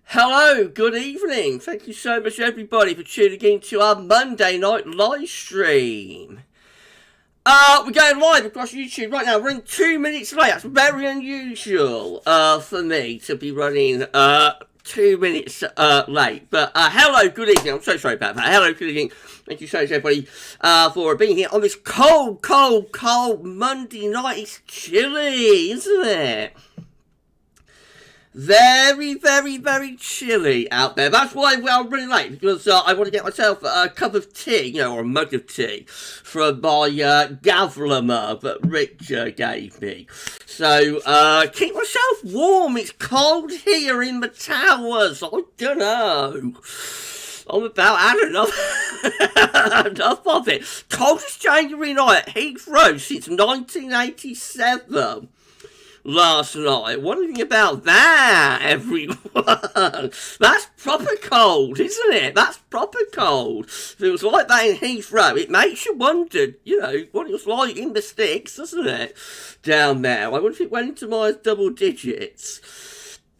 Hello, good evening. Thank you so much, everybody, for tuning in to our Monday night live stream. We're going live across YouTube right now. We're running 2 minutes late. That's very unusual for me to be running 2 minutes late. But hello, good evening. I'm so sorry about that. Hello, good evening. Thank you so much, everybody, for being here on this cold Monday night. It's chilly, isn't it? Very, very, very chilly out there. That's why I'm running late, because I want to get myself a cup of tea, or a mug of tea, from my Gavlamur that Rich gave me. So, keep myself warm. It's cold here in the towers. I don't know. I'm about had enough of it. Coldest January night at Heathrow since 1987. Last night. What do you think about that, everyone? That's proper cold, isn't it? That's proper cold. If it was like that in Heathrow, it makes you wonder, what it was like in the sticks, doesn't it? Down there. I wonder if it went into my double digits.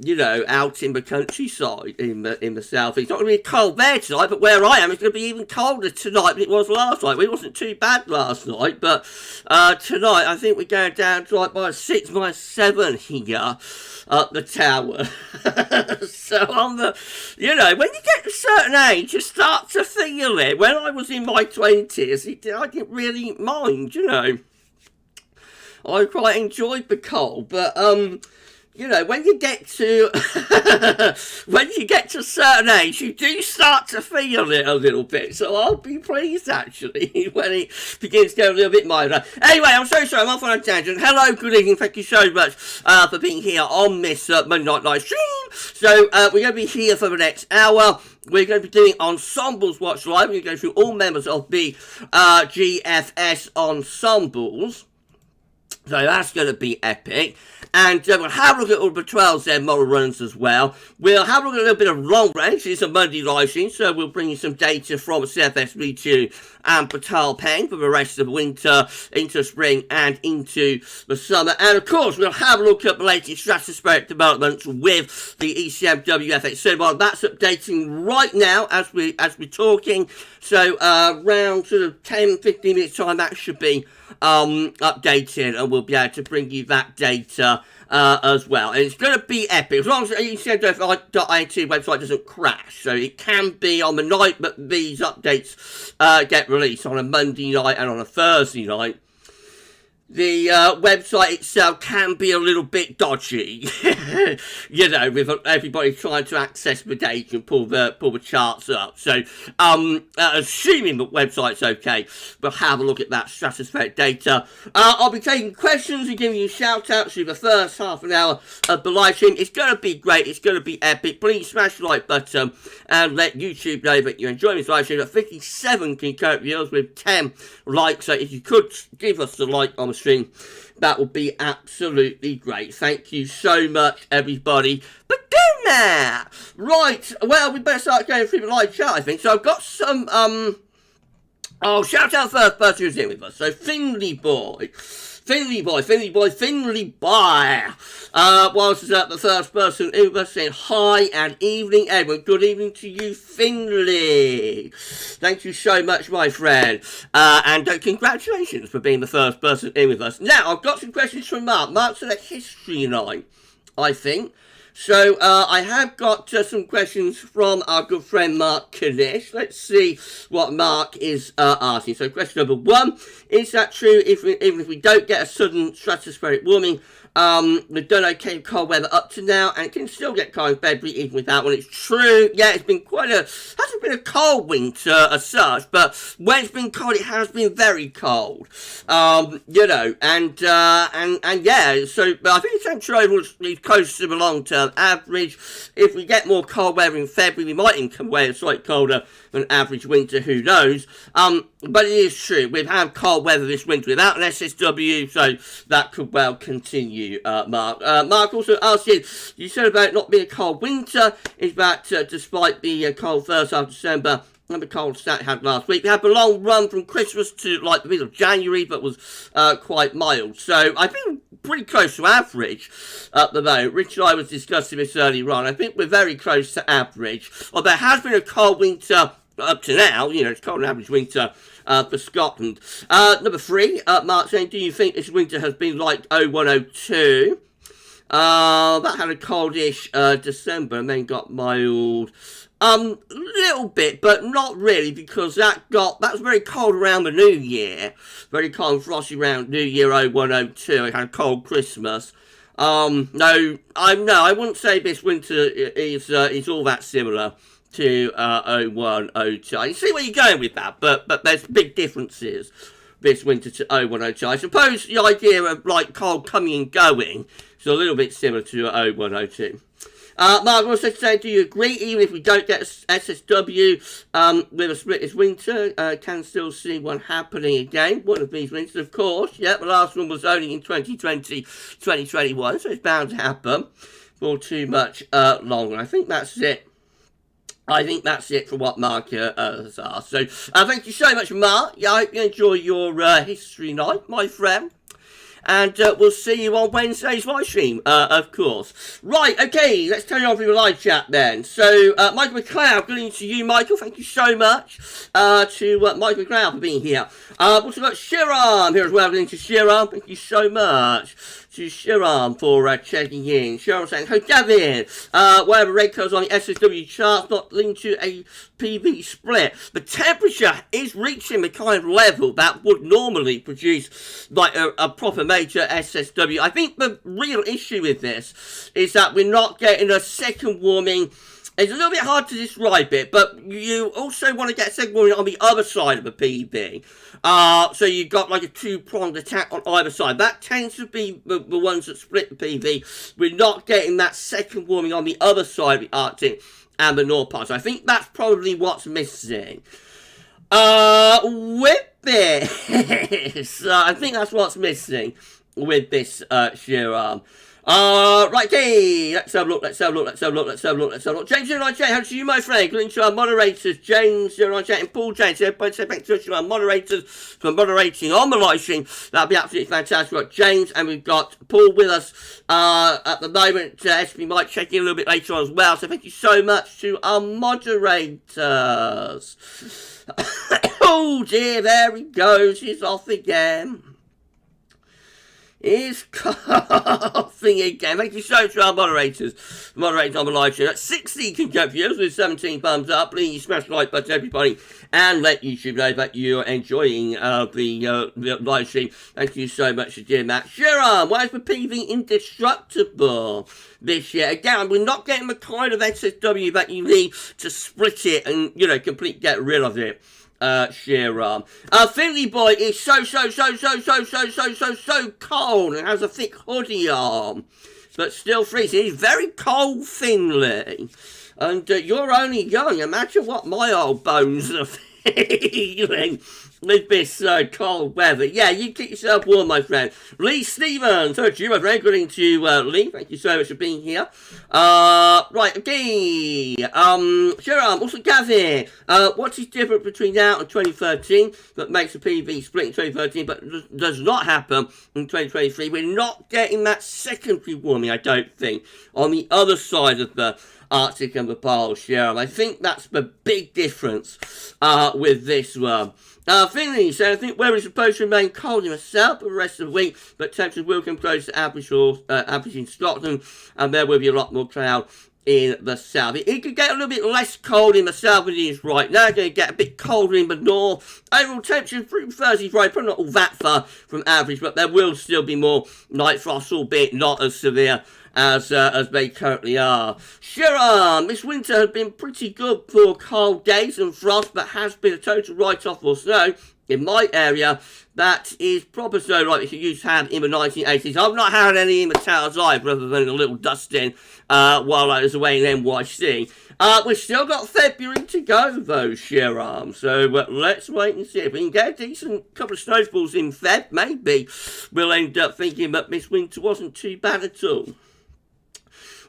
Out in the countryside in the south. It's not going to be cold there tonight, but where I am, it's going to be even colder tonight than it was last night. It wasn't too bad last night, but tonight I think we're going down to like -6, -7 here up the tower. So on the, when you get to a certain age, you start to feel it. When I was in my 20s, I didn't really mind, I quite enjoyed the cold, but when you get to a certain age, you do start to feel it a little bit. So I'll be pleased actually when it begins to go a little bit milder. Anyway, I'm so sorry, I'm off on a tangent. Hello, good evening. Thank you so much for being here on this Monday night live stream. So we're going to be here for the next hour. We're going to be doing Ensembles Watch Live. We're going to go through all members of the GFS Ensembles. So that's going to be epic. And we'll have a look at all the 12 there model runs as well. We'll have a look at a little bit of long range. It's a Monday live stream, so we'll bring you some data from CFS and Peitao Pengs for the rest of winter, into spring, and into the summer. And of course, we'll have a look at the latest stratospheric developments with the ECMWF. So that's updating right now as we're talking. So around sort of 10-15 minutes time, that should be updated, and we'll be able to bring you that data as well. And it's going to be epic as long as the ECMWF.it website doesn't crash. So it can be on the night that these updates get released, on a Monday night and on a Thursday night. The website itself can be a little bit dodgy, with everybody trying to access the data and pull the charts up. So, assuming the website's okay, we'll have a look at that stratospheric data. I'll be taking questions and giving you shout-outs through the first half an hour of the live stream. It's going to be great. It's going to be epic. Please smash the like button and let YouTube know that you're enjoying this live stream. At 57 concurrent viewers with 10 likes. So if you could give us the like on the stream, that would be absolutely great. Thank you so much, everybody, for doing that. Right, well, we better start going through the live chat, I think. So I've got some, shout out first person who's in with us. So Finley Boy. Was the first person in with us saying hi and evening, everyone. Good evening to you, Finley. Thank you so much, my friend. And congratulations for being the first person in with us. Now, I've got some questions from Mark. Mark's in a history night, I think. So, I have got some questions from our good friend Mark Kanish. Let's see what Mark is asking. So, question number 1, is that true even if we don't get a sudden stratospheric warming, we've done okay with cold weather up to now, and it can still get cold in February even without one? It's true. Yeah, it's been hasn't been a cold winter as such, but when it's been cold, it has been very cold. And yeah, so, but I think it's true we've close to the long-term average. If we get more cold weather in February, we might even come away slightly colder than average winter, who knows. But it is true, we've had cold weather this winter without an SSW, so that could well continue, Mark. Mark also asked you said about not being a cold winter, is that despite the cold first half of December, and the cold snap we had last week. We had the long run from Christmas to like the middle of January, but was quite mild. So I think we're pretty close to average at the moment. Rich and I was discussing this earlier on. I think we're very close to average. Although there has been a cold winter up to now. You know, it's cold and average winter for Scotland. Number 3, Mark saying, do you think this winter has been like 0102? That had a coldish December and then got mild. Little bit, but not really, because that was very cold around the New Year. Very cold and frosty around New Year 0102. It had a cold Christmas. No, I wouldn't say this winter is all that similar to 0102. I can see where you're going with that, but there's big differences this winter to 0102. I suppose the idea of like cold coming and going is a little bit similar to 0102. Mark also saying, do you agree, even if we don't get SSW with a split this winter, can still see one happening again, one of these winters, of course. Yeah, the last one was only in 2020, 2021, so it's bound to happen for too much longer. I think that's it. I think that's it for what Mark has asked. So, thank you so much, Mark. Yeah, I hope you enjoy your history night, my friend. And we'll see you on Wednesday's live stream, of course. Right, okay, let's turn it on for the live chat then. So, Michael McLeod, good evening to you, Michael. Thank you so much to Michael McLeod for being here. We've also got Shiram here as well. Good evening to Shiram. Thank you so much to Shiram for checking in. Shiram saying, "Hey, Gavin, whatever red colours on the SSW charts not linked to a PV split. The temperature is reaching the kind of level that would normally produce like a proper major SSW. I think the real issue with this is that we're not getting a second warming. It's a little bit hard to describe it, but you also want to get a second warming on the other side of a PV. So you've got like a two-pronged attack on either side. That tends to be the ones that split the PV. We're not getting that second warming on the other side of the Arctic and the North Pole. So I think that's probably what's missing. With this, I think that's what's missing with this shear right, okay, let's have a look. James 09J, how do you, my friend? Good to our moderators, James 09J and Paul James. Everybody say thanks to our moderators for moderating on the live stream. That'll be absolutely fantastic. We've got James and we've got Paul with us at the moment. SP might check in a little bit later on as well. So thank you so much to our moderators. Oh dear, there he goes. He's off again. Is coughing again. Thank you so much to our moderators. Moderators on the live stream. That's 60 concurrent viewers with 17 thumbs up. Please smash the like button, everybody, and let YouTube know that you're enjoying the live stream. Thank you so much, dear Matt. Shiram, why is the PV indestructible this year? Again, we're not getting the kind of SSW that you need to split it and, you know, completely get rid of it. Shiram. Finley boy is so cold and has a thick hoodie on, but still freezing. He's very cold, Finley. And you're only young. Imagine what my old bones are feeling with this cold weather. Yeah, you keep yourself warm, my friend. Lee Stevens, so to you, my friend. Good evening to you, Lee. Thank you so much for being here. Right, okay. Shiram, also Gavin. What is different between now and 2013 that makes a PV split in 2013 but does not happen in 2023? We're not getting that secondary warming, I don't think, on the other side of the Arctic and the poles, Shiram. I think that's the big difference with this one. Finley said, I think weather is supposed to remain cold in the south for the rest of the week, but temperatures will come close to average in Scotland, and there will be a lot more cloud in the south. It could get a little bit less cold in the south than it is right now. It's going to get a bit colder in the north. Overall temperatures through Thursday, Friday, probably not all that far from average, but there will still be more night frost, albeit not as severe as they currently are. Shiram, this winter has been pretty good for cold days and frost, but has been a total write-off for snow. In my area, that is proper snow like you used to have in the 1980s. I've not had any in the towers either, other than a little dusting while I was away in NYC. We've still got February to go, though, Shiram. So let's wait and see. If we can get a decent couple of snowfalls in Feb, maybe we'll end up thinking that this winter wasn't too bad at all.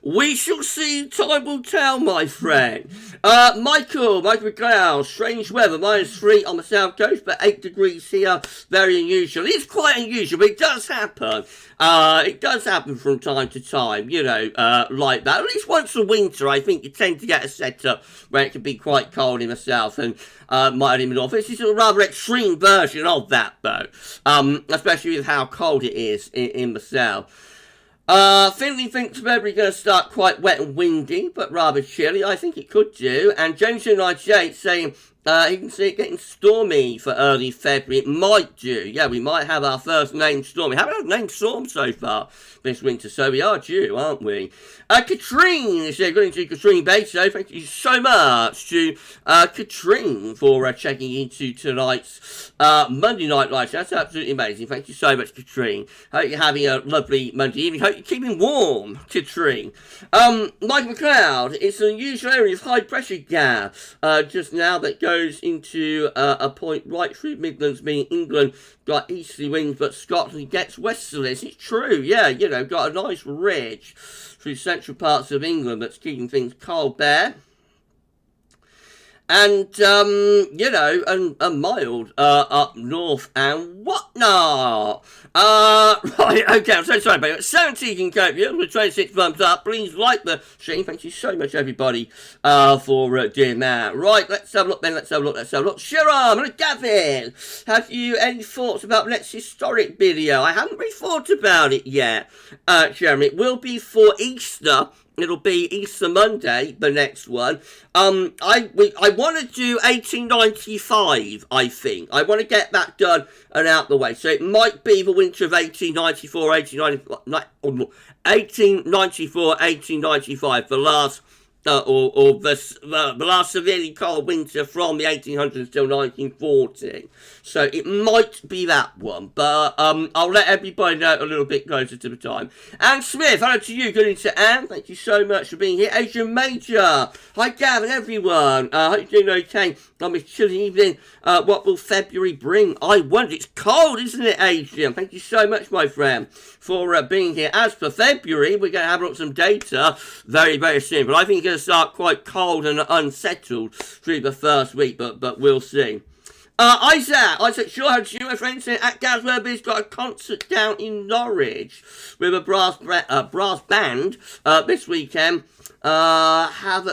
We shall see, time will tell, my friend. Michael McLeod, strange weather, -3 on the south coast, but 8 degrees here, very unusual. It's quite unusual, but it does happen. It does happen from time to time, you know, like that. At least once a winter, I think you tend to get a setup where it can be quite cold in the south and mild in the north. This is a rather extreme version of that, though, especially with how cold it is in the south. Finley thinks February going to start quite wet and windy, but rather chilly. I think it could do. And James 98 saying he can see it getting stormy for early February. It might do. Yeah, we might have our first named storm. We haven't had a named storm so far this winter, so we are due, aren't we? Katrine is going to Katrine Beitao. Thank you so much to Katrine for checking into tonight's Monday Night Live. That's absolutely amazing. Thank you so much, Katrine. Hope you're having a lovely Monday evening. Hope you're keeping warm, Katrine. Michael McLeod, it's an unusual area of high pressure gas just now that goes into a point right through Midlands, meaning England got easterly winds, but Scotland gets westerlies. It's true, yeah, you know, got a nice ridge through central parts of England that's keeping things cold there. And, you know, and mild up north and whatnot. Right, okay, I'm so sorry, but 17 can cope here with 26 thumbs up. Please like the stream. Thank you so much, everybody, for doing that. Right, let's have a look then, let's have a look. Shiram and Gavin, have you any thoughts about the next historic video? I haven't really thought about it yet, Jeremy. It will be for Easter. It'll be Easter Monday, the next one. I want to do 1895, I think. I want to get that done and out the way. So it might be the winter of 1894, 1895, the last... the last severely cold winter from the 1800s till 1940. So it might be that one, but I'll let everybody know a little bit closer to the time. Anne Smith, hello to you, good evening to Anne, thank you so much for being here. Adrian Major, hi Gavin, everyone, hope you're doing okay on this chilly evening. What will February bring? I wonder, it's cold, isn't it, Adrian? Thank you so much, my friend, for being here. As for February, we're going to have a look at some data very, very soon, but I think it's going to start quite cold and unsettled through the first week, but we'll see. Isaac, sure, how do you, my friend, saying at GavsWeatherVids got a concert down in Norwich with a brass band this weekend. Have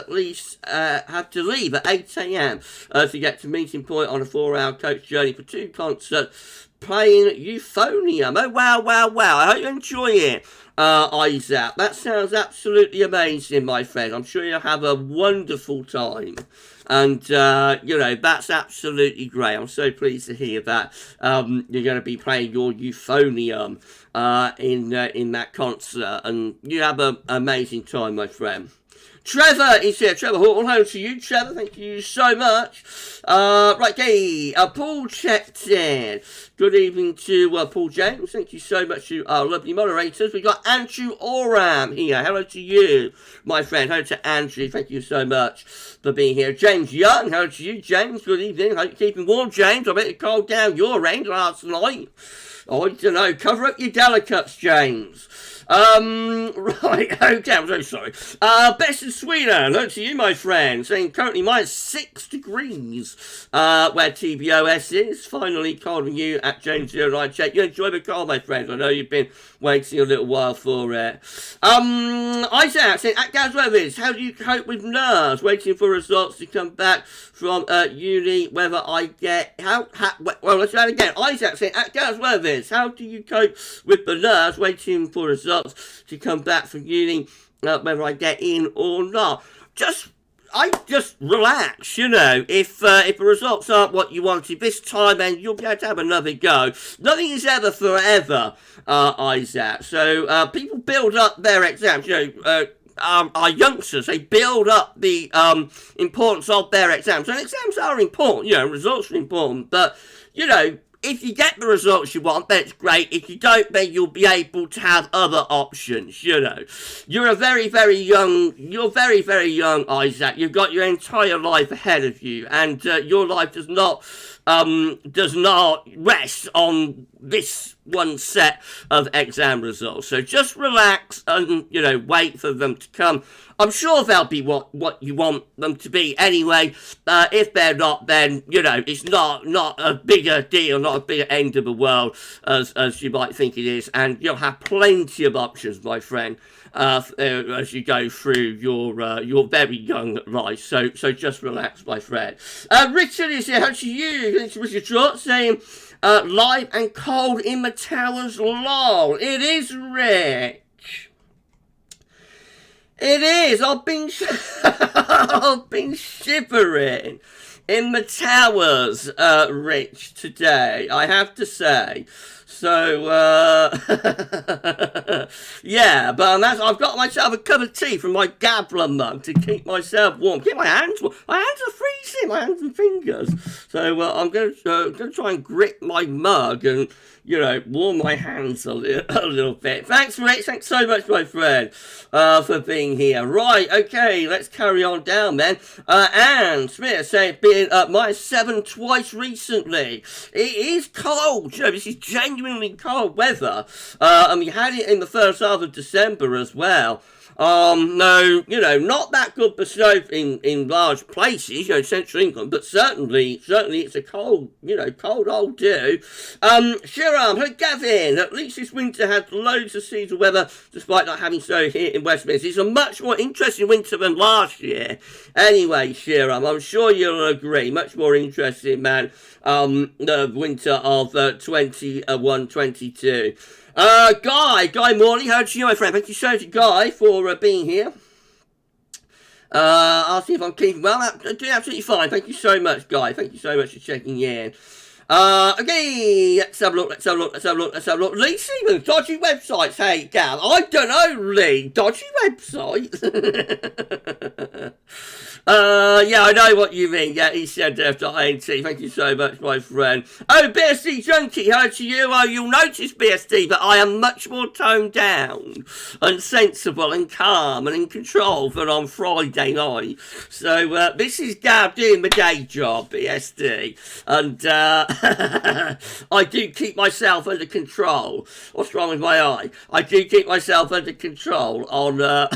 to leave at 8 a.m. To get to meeting point on a 4-hour coach journey for 2 concerts playing Euphonium. Oh, wow. I hope you enjoy it, Isaac. That sounds absolutely amazing, my friend. I'm sure you'll have a wonderful time. And, you know, that's absolutely great. I'm so pleased to hear that you're going to be playing your Euphonium in that concert. And you have an amazing time, my friend. Trevor is here. Trevor, hello to you, Trevor. Thank you so much. Right, okay. Paul checked in. Good evening to Paul James. Thank you so much to our lovely moderators. We got Andrew Oram here. Hello to you, my friend. Hello to Andrew. Thank you so much for being here. James Young. Hello to you, James. Good evening. Hope you're keeping warm, James. I bet it cold down your end last night. I don't know. Cover up your delicates, James. Right, okay, I'm so sorry. Best in Sweden, hello to you, my friend, saying currently -6 degrees, where TBOS is. Finally calling you at James 098. You enjoy the call, my friend. I know you've been waiting a little while for it. Isaac saying at GavsWeatherVids, how do you cope with nerves waiting for results to come back from uni, whether I get, well, let's try it again. Isaac saying at GavsWeatherVids, how do you cope with the nerves waiting for results to come back from uni, whether I get in or not? I just relax, you know. If the results aren't what you wanted this time, then you'll be able to have another go. Nothing is ever forever, Isaac. So people build up their exams, you know. Our youngsters, they build up the importance of their exams. And exams are important, you know, results are important, but, you know, if you get the results you want, then it's great. If you don't, then you'll be able to have other options, you know. You're very, very young, Isaac. You've got your entire life ahead of you, and your life does not rest on this one set of exam results. So just relax and, you know, wait for them to come. I'm sure they'll be what you want them to be anyway. If they're not, then, you know, it's not a bigger deal, not a bigger end of the world as you might think it is. And you'll have plenty of options, my friend, as you go through your very young life. So just relax, my friend. Richard is here. How to you? Richard Short saying, live and cold in the towers, lol. It is Rich. It is. I've been shivering in the towers, Rich, today, I have to say. So, yeah, but I've got myself a cup of tea from my Gabler mug to keep myself warm. Keep my hands warm. My hands are freezing, my hands and fingers. So, I'm going to try and grip my mug and, you know, warm my hands a little bit. Thanks, Rich. Thanks so much, my friend, for being here. Right, okay, let's carry on down then. Anne Smith saying, being -7 twice recently. It is cold. You know, this is genuinely cold weather. And we had it in the first half of December as well. No, you know, not that good for snow in large places, you know, central England, but certainly it's a cold, you know, cold old do. Shiram, hey Gavin, at least this winter had loads of seasonal weather, despite not having snow here in Westminster. It's a much more interesting winter than last year. Anyway, Shiram, I'm sure you'll agree, much more interesting, man, the winter of 21-22. Guy Morley, how do you, my friend? Thank you so much, Guy, for being here. I'll see if I'm keeping well. I'm doing absolutely fine. Thank you so much, Guy. Thank you so much for checking in. Okay, let's have a look. Lee Stevens, dodgy websites. Hey, Gav, I don't know, Lee. Dodgy websites? Yeah, I know what you mean. Yeah, ECMWF.int. Thank you so much, my friend. Oh, BSD Junkie, hello to you. Oh, you'll notice, BSD, that I am much more toned down and sensible and calm and in control than on Friday night. So, this is Gav doing my day job, BSD. And, I do keep myself under control. What's wrong with my eye? I do keep myself under control on a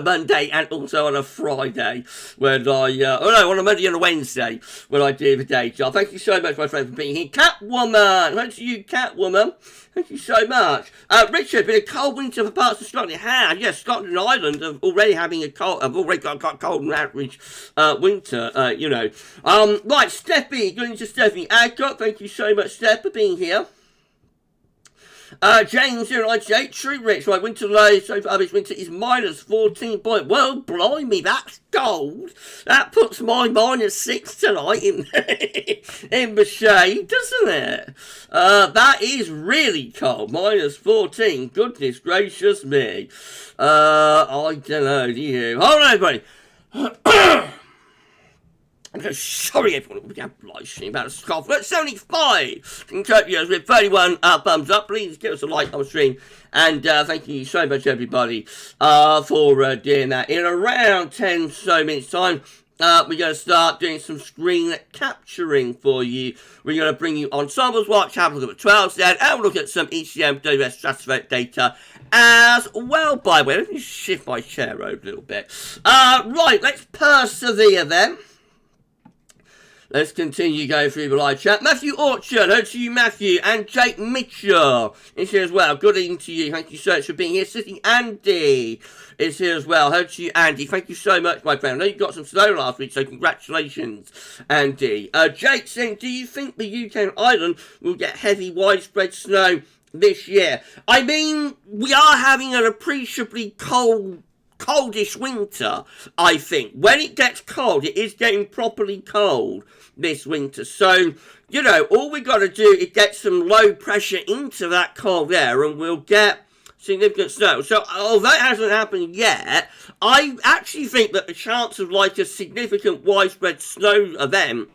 Monday and also on a Friday when on a Monday and a Wednesday when I do the day job. Thank you so much, my friend, for being here. Catwoman, thanks to you, Catwoman. Thank you so much. Richard, been a cold winter for parts of Scotland. It has. Yes, Scotland and Ireland have already having a cold. I've already got cold and average winter. You know. Right, Steffi, going to Steffi Adcock. Thank you so much, Steph, for being here. James 098, true Rich, right, winter low so far this winter is -14 point. Well, blimey, that's cold. That puts my -6 tonight in the shade, doesn't it? That is really cold, -14, goodness gracious me. I don't know, do you? Hold on, everybody. I'm so sorry everyone, we have live stream about a scoff. We're at 75 viewers with 31 thumbs up. Please give us a like on the stream. And thank you so much, everybody, for doing that. In around 10 so minutes time, we're going to start doing some screen capturing for you. We're going to bring you Ensembles Watch, have a look at the 12 set, and we'll look at some ECMWF stratospheric data as well. By the way, let me shift my chair over a little bit. Right, let's persevere then. Let's continue going through the live chat. Matthew Orchard, hello to you, Matthew, and Jake Mitchell is here as well. Good evening to you. Thank you so much for being here. Sitting Andy is here as well. Hello to you, Andy. Thank you so much, my friend. I know you got some snow last week, so congratulations, Andy. Jake saying, do you think the UK and Ireland will get heavy, widespread snow this year? I mean, we are having an appreciably coldish winter, I think. When it gets cold, it is getting properly cold this winter. So, you know, all we got to do is get some low pressure into that cold air and we'll get significant snow. So, although it hasn't happened yet, I actually think that the chance of like a significant widespread snow event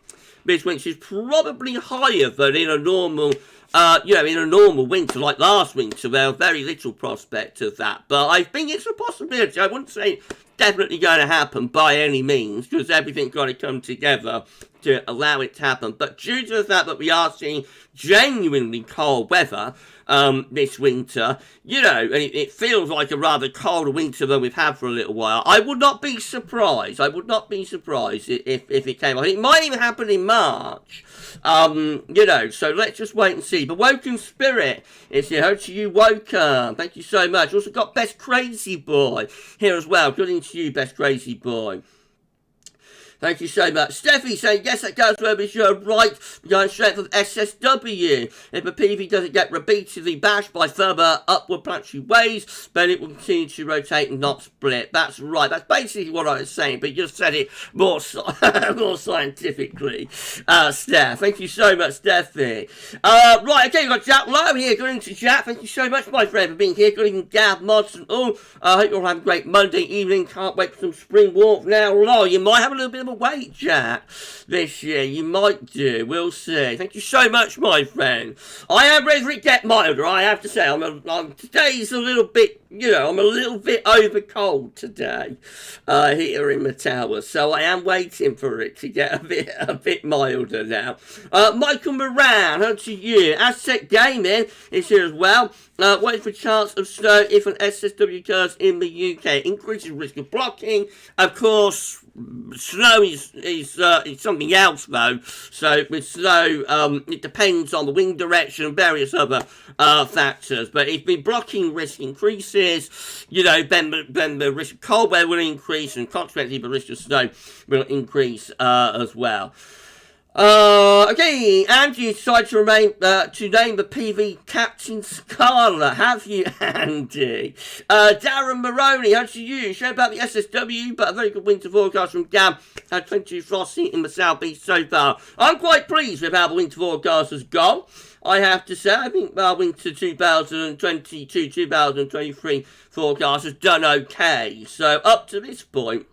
this winter is probably higher than in a normal in a normal winter like last winter. There's very little prospect of that, but I think it's a possibility. I wouldn't say it's definitely going to happen by any means, because everything's got to come together to allow it to happen. But due to the fact that we are seeing genuinely cold weather this winter, you know, and it feels like a rather colder winter than we've had for a little while, I would not be surprised. I would not be surprised if it came on. It might even happen in March. You know, so let's just wait and see. But Woken Spirit is here. Hello to you, Woken. Thank you so much. Also got Best Crazy Boy here as well. Good evening to you, Best Crazy Boy. Thank you so much. Steffi saying, yes, that GavsWeatherVids, you're right. Going strength of SSW. If a PV doesn't get repeatedly bashed by further upward planetary waves, then it will continue to rotate and not split. That's right. That's basically what I was saying, but you just said it more, more scientifically. Steph, thank you so much, Steffi. Right, okay, we've got Jack Lowe here. Good evening to Jack. Thank you so much, my friend, for being here. Good evening, Gav, Mods, and all. I hope you'll have a great Monday evening. Can't wait for some spring warmth now. Lol, you might have a little bit of a wait, Jack, this year. You might do. We'll see. Thank you so much, my friend. I am ready for it to get milder, I have to say. Today's a little bit, you know, I'm a little bit over cold today here in the tower, so I am waiting for it to get a bit milder now. Michael Moran, on to you. Aztec Gaming is here as well. Waiting for a chance of snow if an SSW occurs in the UK. Increases risk of blocking. Of course, snow is something else though. So with snow, it depends on the wind direction and various other factors. But if the blocking risk increases, you know, then the risk of cold weather will increase, and consequently the risk of snow will increase as well. Okay, Andy decided to name the PV Captain Scarlet. Have you, Andy? Darren Maroney, how to you? Show about the SSW, but a very good winter forecast from Gav. 22 frosty in the southeast so far. I'm quite pleased with how the winter forecast has gone, I have to say. I think our winter 2022-2023 forecast has done okay. So up to this point,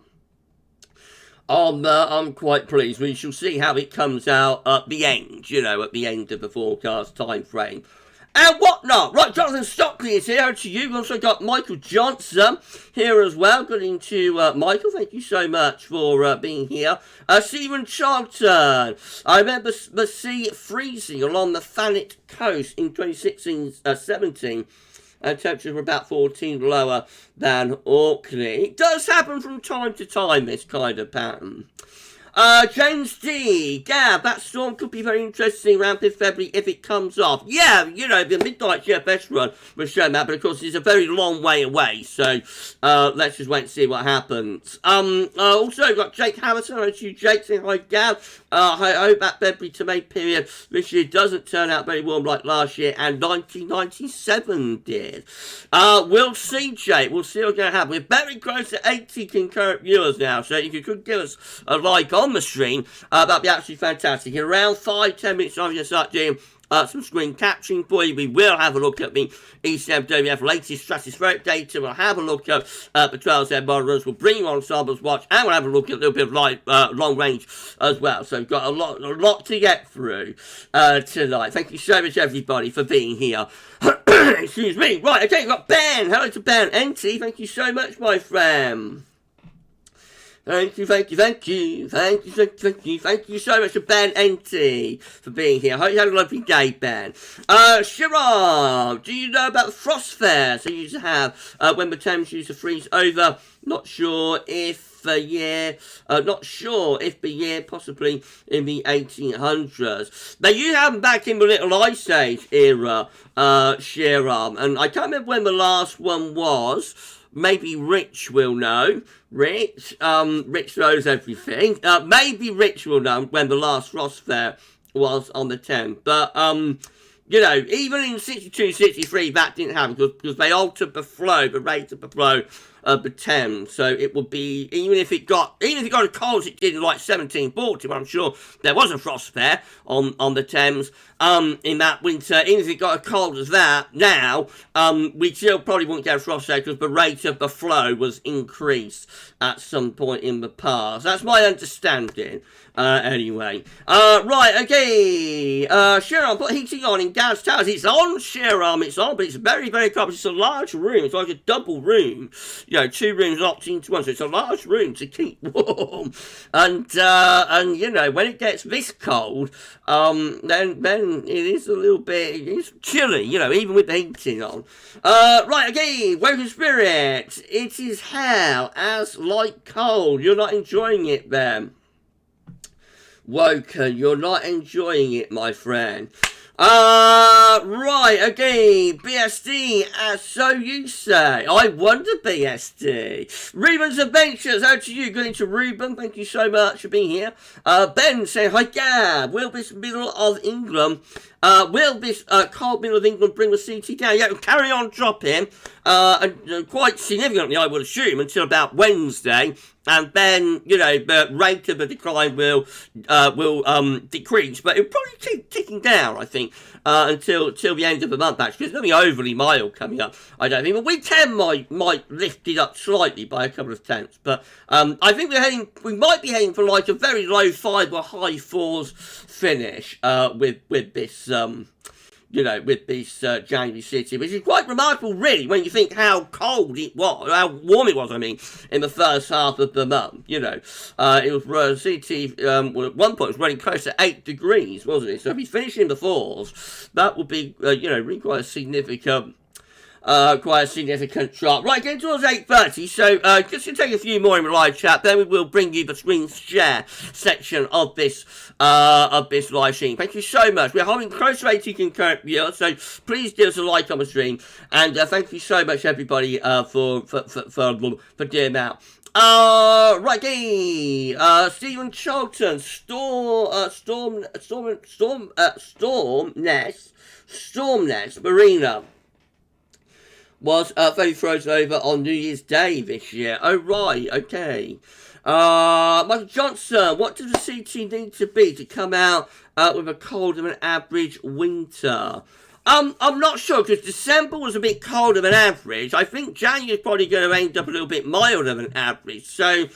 I'm quite pleased. We shall see how it comes out at the end, you know, at the end of the forecast time frame. And whatnot. Right, Jonathan Stockley is here. To you. We've also got Michael Johnson here as well. Good evening to Michael. Thank you so much for being here. Stephen Charlton. I remember the sea freezing along the Thanet coast in 2016-17. And temperatures were about 14 lower than Orkney. It does happen from time to time, this kind of pattern. James D. Gav, that storm could be very interesting around February if it comes off. Yeah, you know, the midnight GFS run was shown that, but of course it's a very long way away, so let's just wait and see what happens. Also got Jake Harrison. Hello to you, Jake, saying hi, Gav. I hope that February to May period this year doesn't turn out very warm like last year and 1997 did. We'll see, Jake. We'll see what's going to happen. We're very close to 80 concurrent viewers now, so if you could give us a like on the stream, that'd be absolutely fantastic. In around 5-10 minutes, I'm going to start doing some screen capturing for you. We will have a look at the ECMWF latest stratospheric data. We'll have a look at the 12Z monitors. We'll bring you on Ensembles Watch, and we'll have a look at a little bit of live, long range as well. So we've got a lot to get through tonight. Thank you so much, everybody, for being here. Excuse me. Right, okay, we've got Ben. Hello to Ben. NT, thank you so much, my friend. Thank you so much to Ben NT for being here. I hope you had a lovely day, Ben. Shiram, do you know about the frost fairs they used to have when the Thames used to freeze over? Not sure if the year, possibly in the 1800s. They used to have them back in the Little Ice Age era, Shiram, and I can't remember when the last one was. Maybe Rich will know. Rich knows everything. Maybe Rich will know when the last frost fair was on the 10th. But, you know, even in 62, 63, that didn't happen because they altered the flow, the rate of the flow of the Thames. So it would be, even if it got as cold as it did in like 1740, well, I'm sure there was a frost fair on the Thames in that winter. Even if it got as cold as that now, we still probably wouldn't get a frost fair because the rate of the flow was increased at some point in the past. That's my understanding. Anyway. Right, okay. Shiram, put heating on in Gav's Towers. It's on, Shiram, it's on, but it's very, very cold. It's a large room. It's like a double room. you know, 2 rooms locked into one, so it's a large room to keep warm. And you know, when it gets this cold, then it is a little bit, it's chilly, you know, even with the heating on. Right, again, Woken Spirit, it is hell as like cold. You're not enjoying it then. Woken, you're not enjoying it, my friend. Right, again, BSD, as so you say. I wonder, BSD. Ruben's Adventures, out to you. Good into Ruben, thank you so much for being here. Ben saying, hi, Gab. Will this middle of England, will this cold middle of England bring the CT down? Yeah, carry on dropping, quite significantly, I would assume, until about Wednesday. And then, you know, the rate of the decline will decrease, but it'll probably keep ticking down, I think, until the end of the month, actually. There's nothing overly mild coming up, I don't think. The weekend might lift it up slightly by a couple of tenths, but I think we might be heading for like a very low 5 or high 4s finish with this you know, with this January City, which is quite remarkable, really, when you think how cold it was, how warm it was, I mean, in the first half of the month, you know. It was, City, well, at one point, it was running close to 8 degrees, wasn't it? So if we finish in the 4s, that would be, you know, really quite a significant drop. Right, getting towards 8:30, so just to take a few more in the live chat, then we will bring you the screen share section of this live stream. Thank you so much. We're holding close to 80 concurrent viewers, so please give us a like on the stream, and thank you so much, everybody, for doing that. Right, okay. Stephen Charlton, Stormnest Marina was very frozen over on New Year's Day this year. Oh, right, okay. Michael Johnson, what does the CT need to be to come out with a colder than average winter? I'm not sure, because December was a bit colder than average. I think January is probably going to end up a little bit milder than average. So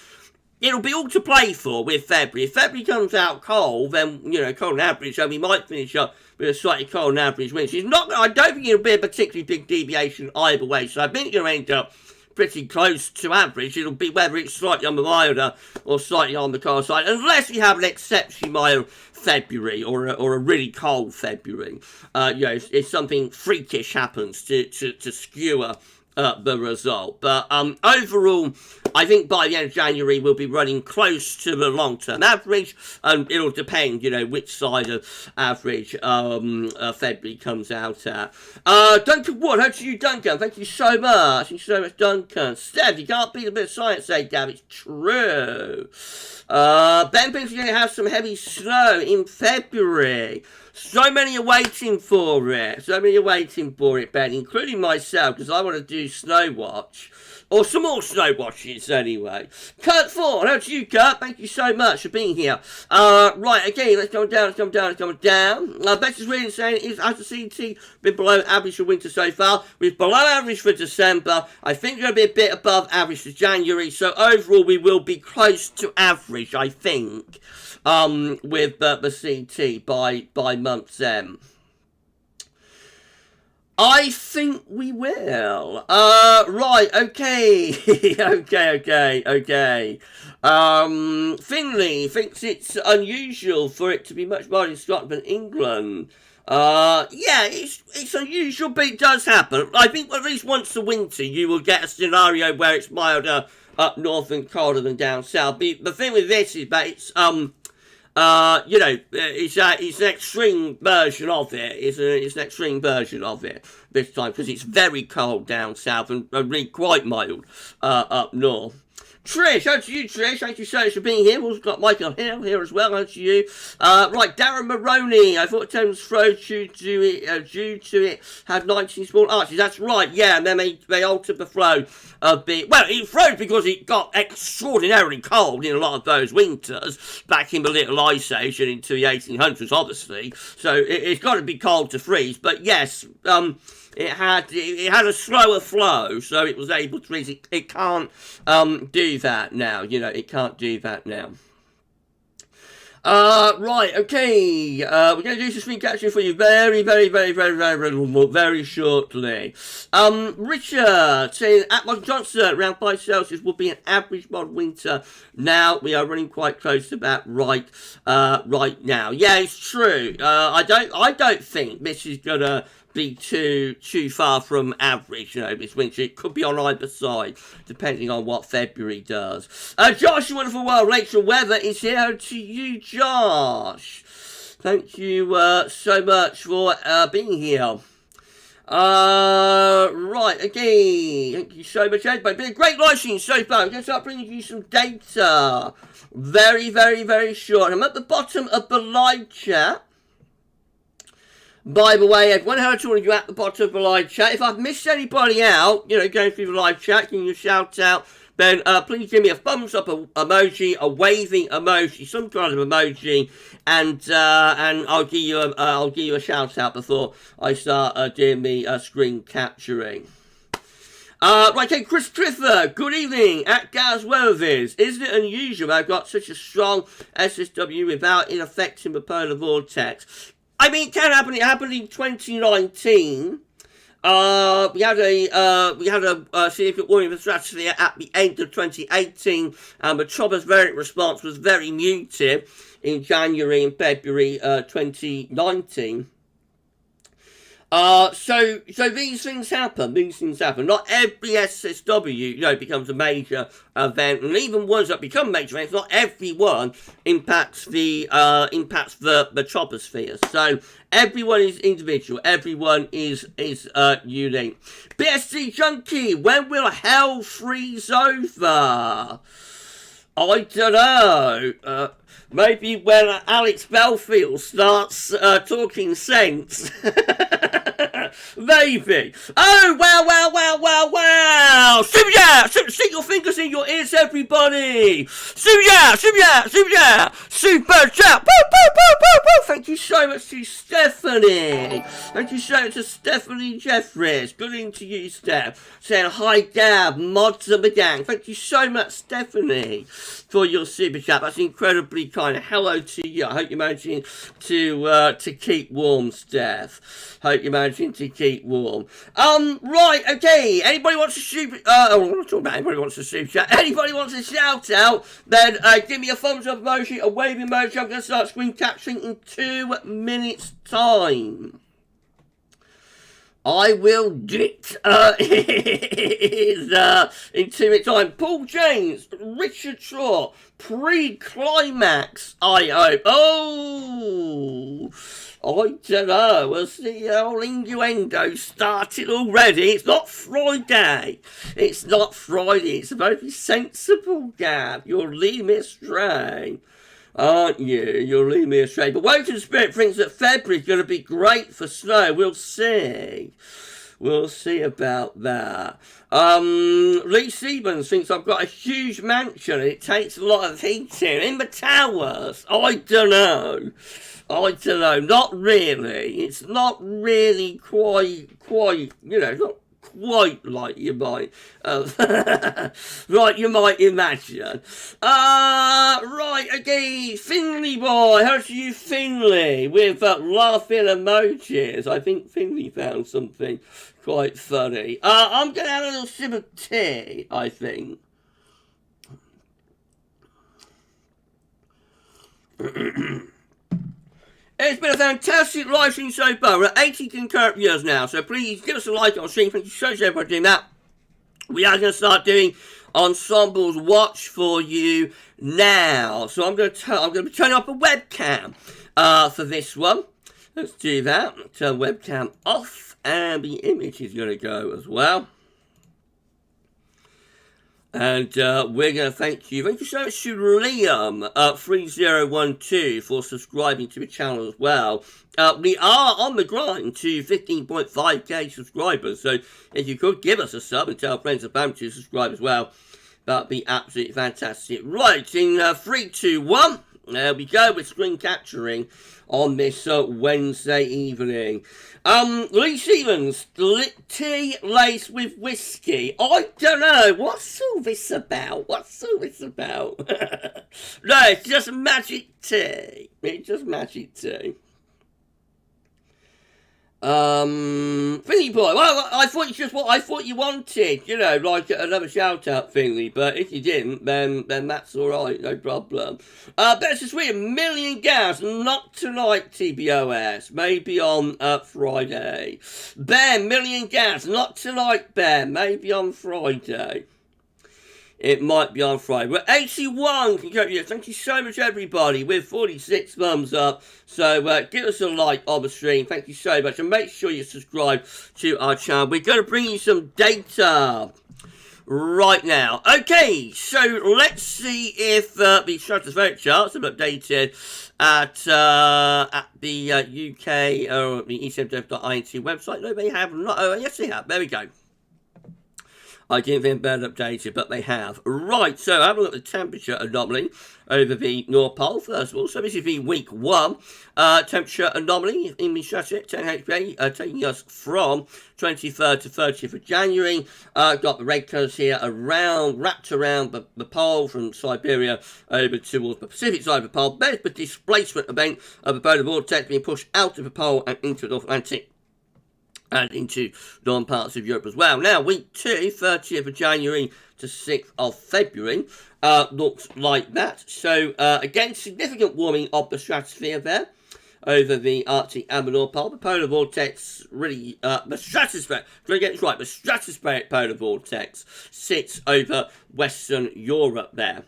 it'll be all to play for with February. If February comes out cold, then, you know, cold and average, so we might finish up with a slightly cold and average winter. I don't think it'll be a particularly big deviation either way, so I think it'll end up pretty close to average. It'll be whether it's slightly on the milder or slightly on the cold side, unless we have an exceptionally mild February or a really cold February. You know, if something freakish happens to skewer the result. But overall, I think by the end of January we'll be running close to the long-term average, and it'll depend, you know, which side of average February comes out at. Duncan Wood, how to you, Duncan? Thank you so much. Thank you so much, Duncan. Steph, you can't beat a bit of science, say, Gav. It's true. Ben thinks we're going to have some heavy snow in February. So many are waiting for it. So many are waiting for it, Ben, including myself, because I want to do Snow Watch. Or some more Snow Watches, anyway. Kurt Ford, how to you, Kurt? Thank you so much for being here. Right, again, let's come down. Becca's really saying, has the CT been below average for winter so far? We're below average for December. I think we're going to be a bit above average for January. So overall, we will be close to average, I think, with the CT by month's end. I think we will. Right, okay. okay. Finley thinks it's unusual for it to be much milder in Scotland than England. Yeah, it's unusual, but it does happen. I think at least once a winter you will get a scenario where it's milder up north and colder than down south. But the thing with this is that it's, you know, it's an extreme version of it. It's an extreme version of it this time, because it's very cold down south and really quite mild up north. Trish, how to you, Trish? Thank you so much for being here. We've got Michael Hill here as well. How to you? Right, Darren Maroney. I thought Thames froze due to it had 19 small arches. That's right, yeah, and then they altered the flow a bit. Well, it froze because it got extraordinarily cold in a lot of those winters back in the Little Ice Age and into the 1800s, obviously. So it's got to be cold to freeze. But yes, it had a slower flow, so it was able to freeze. It can't do that now. You know, it can't do that now. Right, okay. We're going to do some screen capturing for you very shortly. Richard saying at Michael Johnson, around 5 Celsius will be an average mild winter. Now we are running quite close to that right now. Yeah, it's true. I don't think this is gonna be too far from average, this winter. It could be on either side, depending on what February does. Josh, wonderful world, Rachel Weather is here. Over to you, Josh. Thank you so much for being here. Right, okay. Thank you so much, everybody. Been a great live stream so far. I'm going to start bringing you some data. Very short. I'm at the bottom of the live chat. By the way, everyone, how to you at the bottom of the live chat. If I've missed anybody out, going through the live chat, giving you a shout out, then please give me a thumbs up emoji, a waving emoji, some kind of emoji, and I'll give you a shout out before I start doing the screen capturing. Right, okay, Chris Clifford, good evening, at GavsWeatherVids. Isn't it unusual I've got such a strong SSW without it affecting the polar vortex? I mean, it can happen. It happened in 2019. We had a significant warming of the stratosphere at the end of 2018, and the tropospheric response was very muted in January and February 2019. So these things happen. Not every SSW, becomes a major event, and even ones that become major events, not every one impacts the troposphere. So everyone is individual. Everyone is unique. BSC Junkie, when will hell freeze over? I don't know. Maybe when Alex Belfield starts talking sense. Maybe. Oh, wow. Super chat! Stick your fingers in your ears, everybody! Super chat! Thank you so much to Stephanie. Thank you so much to Stephanie Jeffries. Good evening to you, Steph. Saying hi, Gab, mods of the gang. Thank you so much, Stephanie, for your super chat. That's incredibly kind. Hello to you. I hope you're managing to keep warm, Steph. Hope you're managing to keep warm. Right, okay. Anybody wants to super anybody wants to super chat. Anybody wants to shout out, then give me a thumbs up emoji, a waving emoji. I'm gonna start screen capturing in 2 minutes time. I will do it in 2 minutes time. Paul James, Richard Shaw, pre-climax, I hope. Oh, I don't know. We'll see how innuendo started already. It's not Friday. It's supposed to be sensible, Gav. You'll lead me astray. Aren't you? You'll lead me astray. But Woken Spirit thinks that February's going to be great for snow. We'll see. We'll see about that. Lee Siebens thinks I've got a huge mansion and it takes a lot of heating. In the towers? I don't know. Not really. It's not really quite, not quite like you might, you might imagine. Right, okay, Finley boy, how to you, Finley, with laughing emojis. I think Finley found something quite funny. I'm going to have a little sip of tea, I think. It's been a fantastic live stream so far. We're at 80 concurrent viewers now, so please give us a like on stream. Thank you so much for doing that. We are going to start doing Ensembles Watch for you now. So I'm going to be turning off a webcam for this one. Let's do that. Turn webcam off, and the image is going to go as well. And we're going to thank you. Thank you so much to Liam 3012 for subscribing to the channel as well. We are on the grind to 15.5k subscribers. So if you could give us a sub and tell friends and family to subscribe as well, that'd be absolutely fantastic. Right, in 3, 2, 1, There we go with screen capturing on this Wednesday evening. Lee Stevens, tea laced with whiskey. I don't know. What's all this about? No, it's just magic tea. It's just magic tea. Thingy boy, well, I thought it's just what I thought you wanted, you know, like another shout out thingy, but if you didn't, then that's alright, no problem. Better to sweet 1 million gas, not tonight, TBOS, maybe on Friday. Bear, 1 million gas, not tonight, Bear, maybe on Friday. It might be on Friday. We're 81. Thank you so much, everybody, with 46 thumbs up. So give us a like on the stream. Thank you so much. And make sure you subscribe to our channel. We're going to bring you some data right now. Okay, so let's see if the stratospheric charts have updated at the UK or the ECMWF.int website. No, they have not. Oh, yes, they have. There we go. I didn't think they'd updated, but they have. Right, so have a look at the temperature anomaly over the North Pole, first of all. So this is the week 1 temperature anomaly in the stratospheric, 10 HPA, taking us from 23rd to 30th of January. Got the red colours here wrapped around the pole from Siberia over towards the Pacific side of the pole. There's the displacement event of the polar vortex being pushed out of the pole and into the North Atlantic and into northern parts of Europe as well. Now, week 2, 30th of January to 6th of February, looks like that. So, again, significant warming of the stratosphere there over the Arctic and the North Pole. The polar vortex really, the stratospheric, trying to get this right, the stratospheric polar vortex sits over Western Europe there.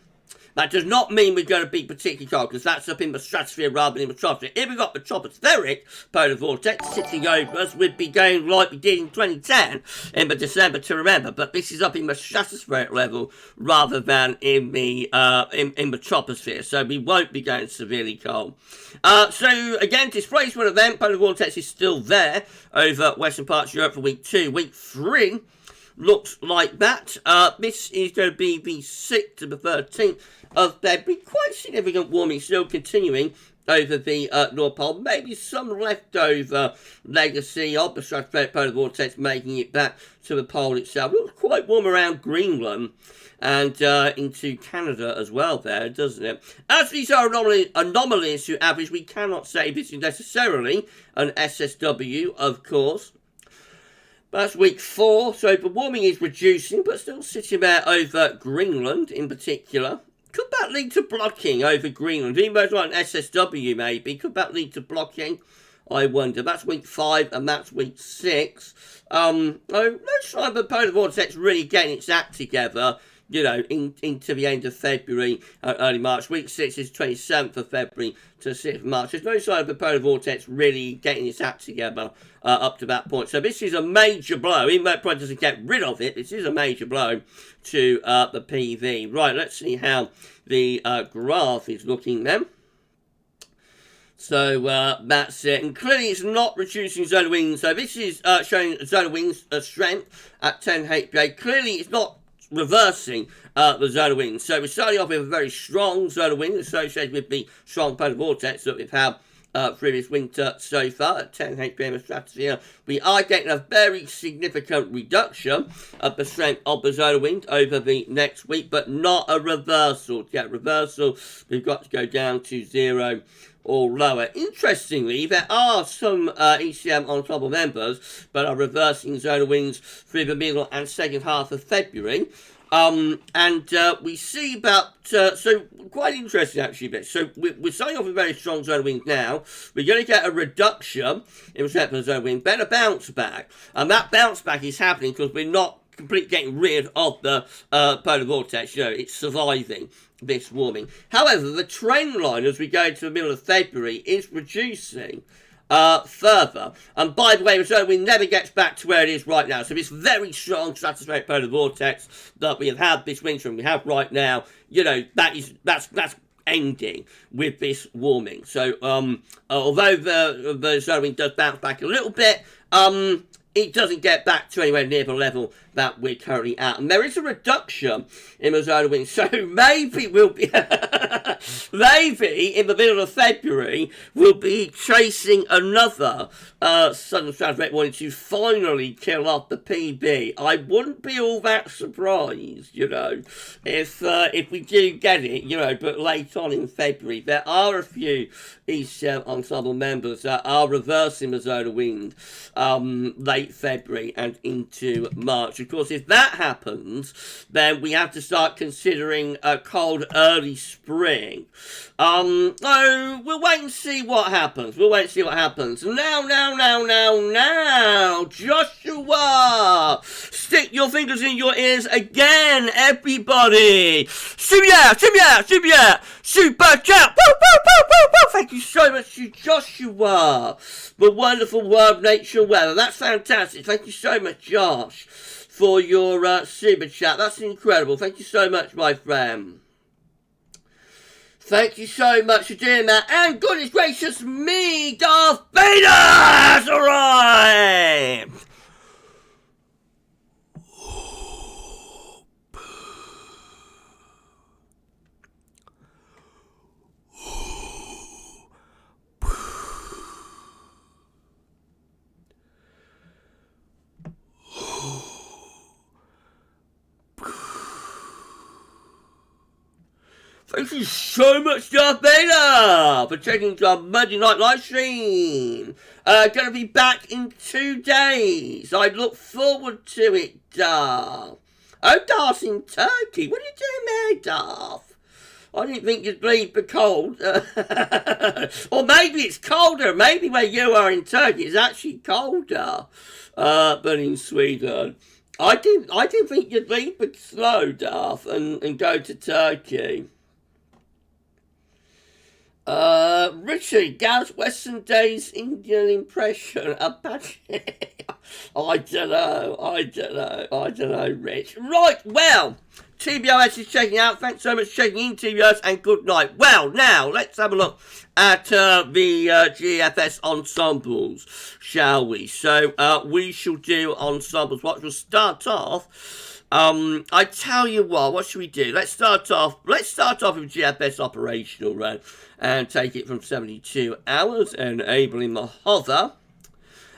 That does not mean we're going to be particularly cold, because that's up in the stratosphere rather than in the troposphere. If we got the tropospheric polar vortex sitting over us, we'd be going like we did in 2010 in the December to remember. But this is up in the stratospheric level rather than in the troposphere, so we won't be going severely cold. So again, displacement event, polar vortex is still there over western parts of Europe for week 2. Week 3 looks like that. This is going to be the 6th to the 13th of February. Quite significant warming still continuing over the North Pole. Maybe some leftover legacy of the stratospheric polar vortex making it back to the pole itself. It looks quite warm around Greenland and into Canada as well there, doesn't it? As these are anomalies to average, we cannot say this is necessarily an SSW, of course. That's week 4, so the warming is reducing, but still sitting there over Greenland in particular. Could that lead to blocking over Greenland? Even though it's like an SSW maybe, could that lead to blocking? I wonder. That's week 5 and that's week 6. No sign of the polar vortex really getting its act together, you know, into the end of February, early March. Week 6 is 27th of February to 6th of March. There's no sign of the polar vortex really getting its act together up to that point. So this is a major blow. Even though it probably doesn't get rid of it, this is a major blow to the PV. Right, let's see how the graph is looking then. So that's it. And clearly it's not reducing zone of winds. So this is showing zone of winds strength at 10 HPA. Clearly it's not reversing the zone of wind. So we're starting off with a very strong zone of wind associated with the strong polar vortex that we've had through this winter so far at 10 HPA of stratosphere. We are getting a very significant reduction of the strength of the zone of wind over the next week, but not a reversal. To get reversal, we've got to go down to 0 or lower. Interestingly, there are some ECM ensemble members that are reversing zone of winds through the middle and second half of February. We see about, so quite interesting actually a bit. So we're starting off with a very strong zone of wind now. We're going to get a reduction in respect to the zone of wind, then a bounce back. And that bounce back is happening because we're not completely getting rid of the polar vortex. You know, it's surviving this warming. However, the trend line as we go into the middle of February is reducing further. And by the way, the zone of wind never gets back to where it is right now. So this very strong stratospheric polar vortex that we have had this winter and we have right now, you know, that's ending with this warming. So although the zone of wind does bounce back a little bit, it doesn't get back to anywhere near the level that we're currently at. And there is a reduction in the zone of wind, so maybe we'll be, maybe in the middle of February, we'll be chasing another southern stratospheric warning to finally kill off the PB. I wouldn't be all that surprised, you know, if we do get it, you know, but late on in February. There are a few ECM ensemble members that are reversing the zone of wind late February and into March. Of course, if that happens, then we have to start considering a cold early spring. So we'll wait and see what happens. We'll wait and see what happens. Now, Joshua! Stick your fingers in your ears again, everybody! Super chat! Woo! Thank you so much to Joshua! The wonderful world, nature, weather. That's fantastic. Thank you so much, Josh, for your super chat. That's incredible. Thank you so much, my friend. Thank you so much for doing that. And goodness gracious me, Darth Vader has arrived! Thank you so much, Darth Vader, for checking our Monday night live stream. Gonna be back in 2 days. I look forward to it, Darth. Oh, Darth's in Turkey. What are you doing there, Darth? I didn't think you'd leave the cold. Or maybe it's colder. Maybe where you are in Turkey is actually colder than in Sweden. I didn't think you'd leave the snow, Darth, and go to Turkey. Richard, Gav's Western Days Indian impression. Apache. I don't know, Rich. Right, well, TBOS is checking out. Thanks so much for checking in, TBOS, and good night. Well, now, let's have a look at the GFS Ensembles, shall we? So, we shall do Ensembles. What we'll start off... I tell you what should we do? Let's start off with GFS operational run and take it from 72 hours, enabling the hover.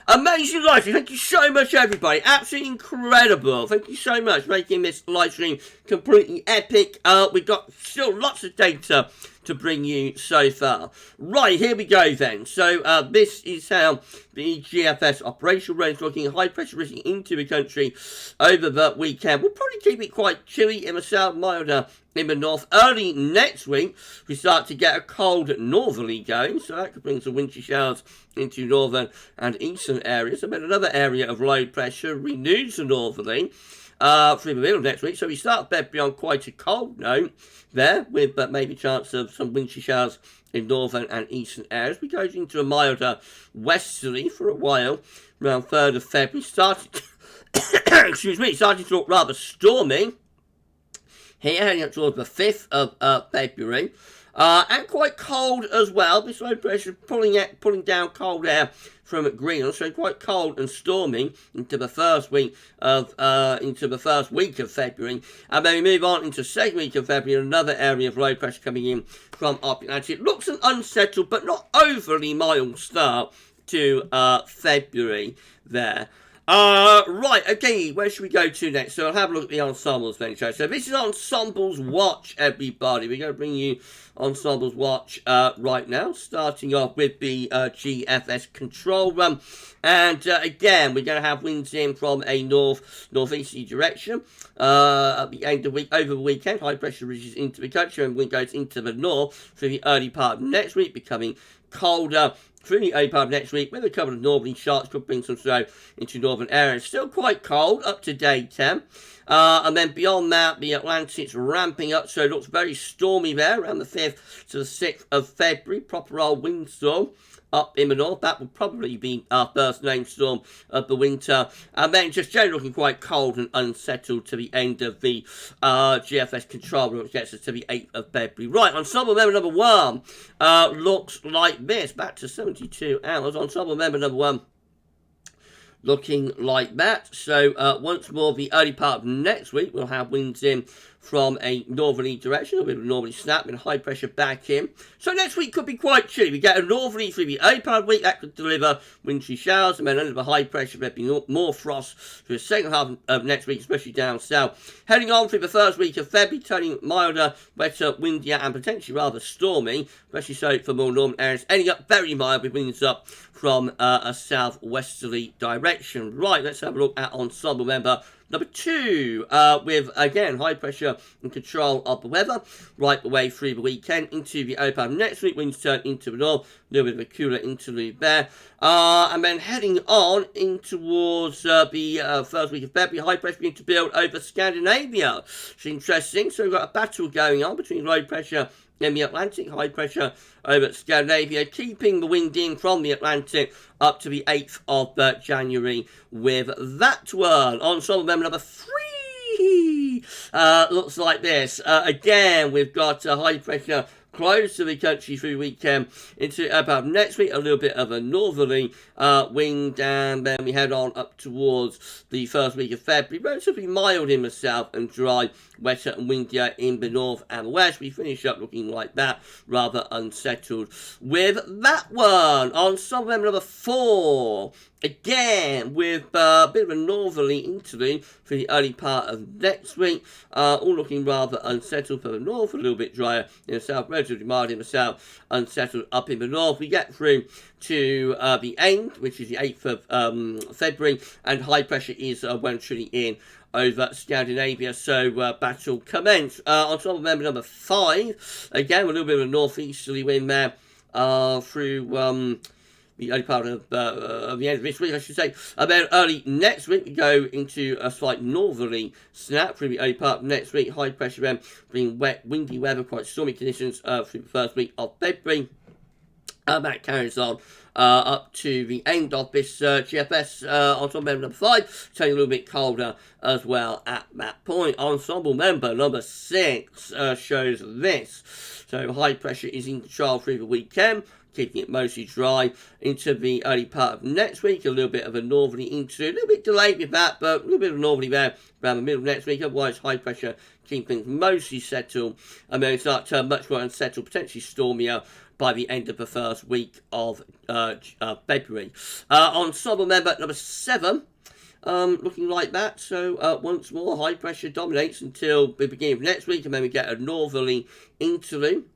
Amazing live stream. Thank you so much, everybody. Absolutely incredible. Thank you so much for making this live stream completely epic. We've got still lots of data to bring you so far. Right, here we go then. So this is how the GFS operational run is looking. High pressure rising into the country over the weekend. We'll probably keep it quite chilly in the south, milder in the north. Early next week, we start to get a cold northerly going, so that could bring some wintry showers into northern and eastern areas. And then another area of low pressure renews the northerly through the middle of next week. So we start February on quite a cold note there, with maybe chance of some wintry showers in northern and eastern areas. We go into a milder westerly for a while, around 3rd of February, starting to look rather stormy here, heading up towards the 5th of February. And quite cold as well. This low pressure pulling down cold air from Greenland, so quite cold and stormy into the first week of February, and then we move on into the second week of February. Another area of low pressure coming in from up Atlantic. It looks an unsettled but not overly mild start to February there. Right, okay, where should we go to next? So I'll have a look at the ensembles then, so this is Ensembles Watch, everybody. We're going to bring you Ensembles Watch right now, starting off with the GFS control run. And again, we're going to have winds in from a northeasterly direction at the end of the week, over the weekend. High pressure reaches into the country, and wind goes into the north through the early part of next week, becoming colder through the early part of next week, with a couple of northerly shots could bring some snow into northern areas. Still quite cold up to day 10. And then beyond that, the Atlantic's ramping up, so it looks very stormy there around the 5th to the 6th of February. Proper old windstorm up in the north. That will probably be our first named storm of the winter. And then just generally looking quite cold and unsettled to the end of the GFS control room, which gets us to the 8th of February. Right, ensemble member number 1 looks like this. Back to 72 hours. Ensemble member number 1 looking like that. So once more, the early part of next week, we'll have winds in from a northerly direction, a bit of a northerly snap and high pressure back in. So next week could be quite chilly. We get a northerly through the early part of the week that could deliver wintry showers, and then under the high pressure there'll be more frost through the second half of next week, especially down south. Heading on through the first week of February, turning milder, wetter, windier and potentially rather stormy, especially so for more northern areas, ending up very mild with winds up from a southwesterly direction. Right, let's have a look at ensemble member number 2, with, again, high pressure and control of the weather right the way through the weekend into the early part of next week. Winds turn into the north, a little bit of a cooler interlude there. And then heading on in towards the first week of February, high pressure beginning to build over Scandinavia. It's interesting. So we've got a battle going on between low pressure in the Atlantic, high pressure over Scandinavia, keeping the wind in from the Atlantic up to the 8th of January with that one. Ensemble member number 3 looks like this. Again, we've got high pressure close to the country through the weekend into about next week, a little bit of a northerly wind, and then we head on up towards the first week of February, relatively mild in the south and dry, wetter and windier in the north and west. We finish up looking like that, rather unsettled with that one. Ensemble member number 4, again with a bit of a northerly interlude for the early part of next week, all looking rather unsettled for the north, a little bit drier in the south, relatively mild in the south, unsettled up in the north. We get through to the end, which is the 8th of February, and high pressure is well and truly in over Scandinavia, so battle commence. Ensemble member number 5, again with a little bit of a northeasterly wind there through the early part of the end of this week, I should say. About early next week, we go into a slight northerly snap through the early part of next week. High pressure then bringing wet, windy weather, quite stormy conditions through the first week of February. That carries on up to the end of this GFS ensemble member number 5, turning a little bit colder as well at that point. Ensemble member number 6 shows this. So high pressure is in control through the weekend, keeping it mostly dry into the early part of next week. A little bit of a northerly into, a little bit delayed with that, but a little bit of a northerly there around the middle of next week. Otherwise, high pressure keeping things mostly settled, and then start to turn much more unsettled, potentially stormier by the end of the first week of February. Ensemble member number 7, looking like that. So once more, high pressure dominates until the beginning of next week, and then we get a northerly interlude.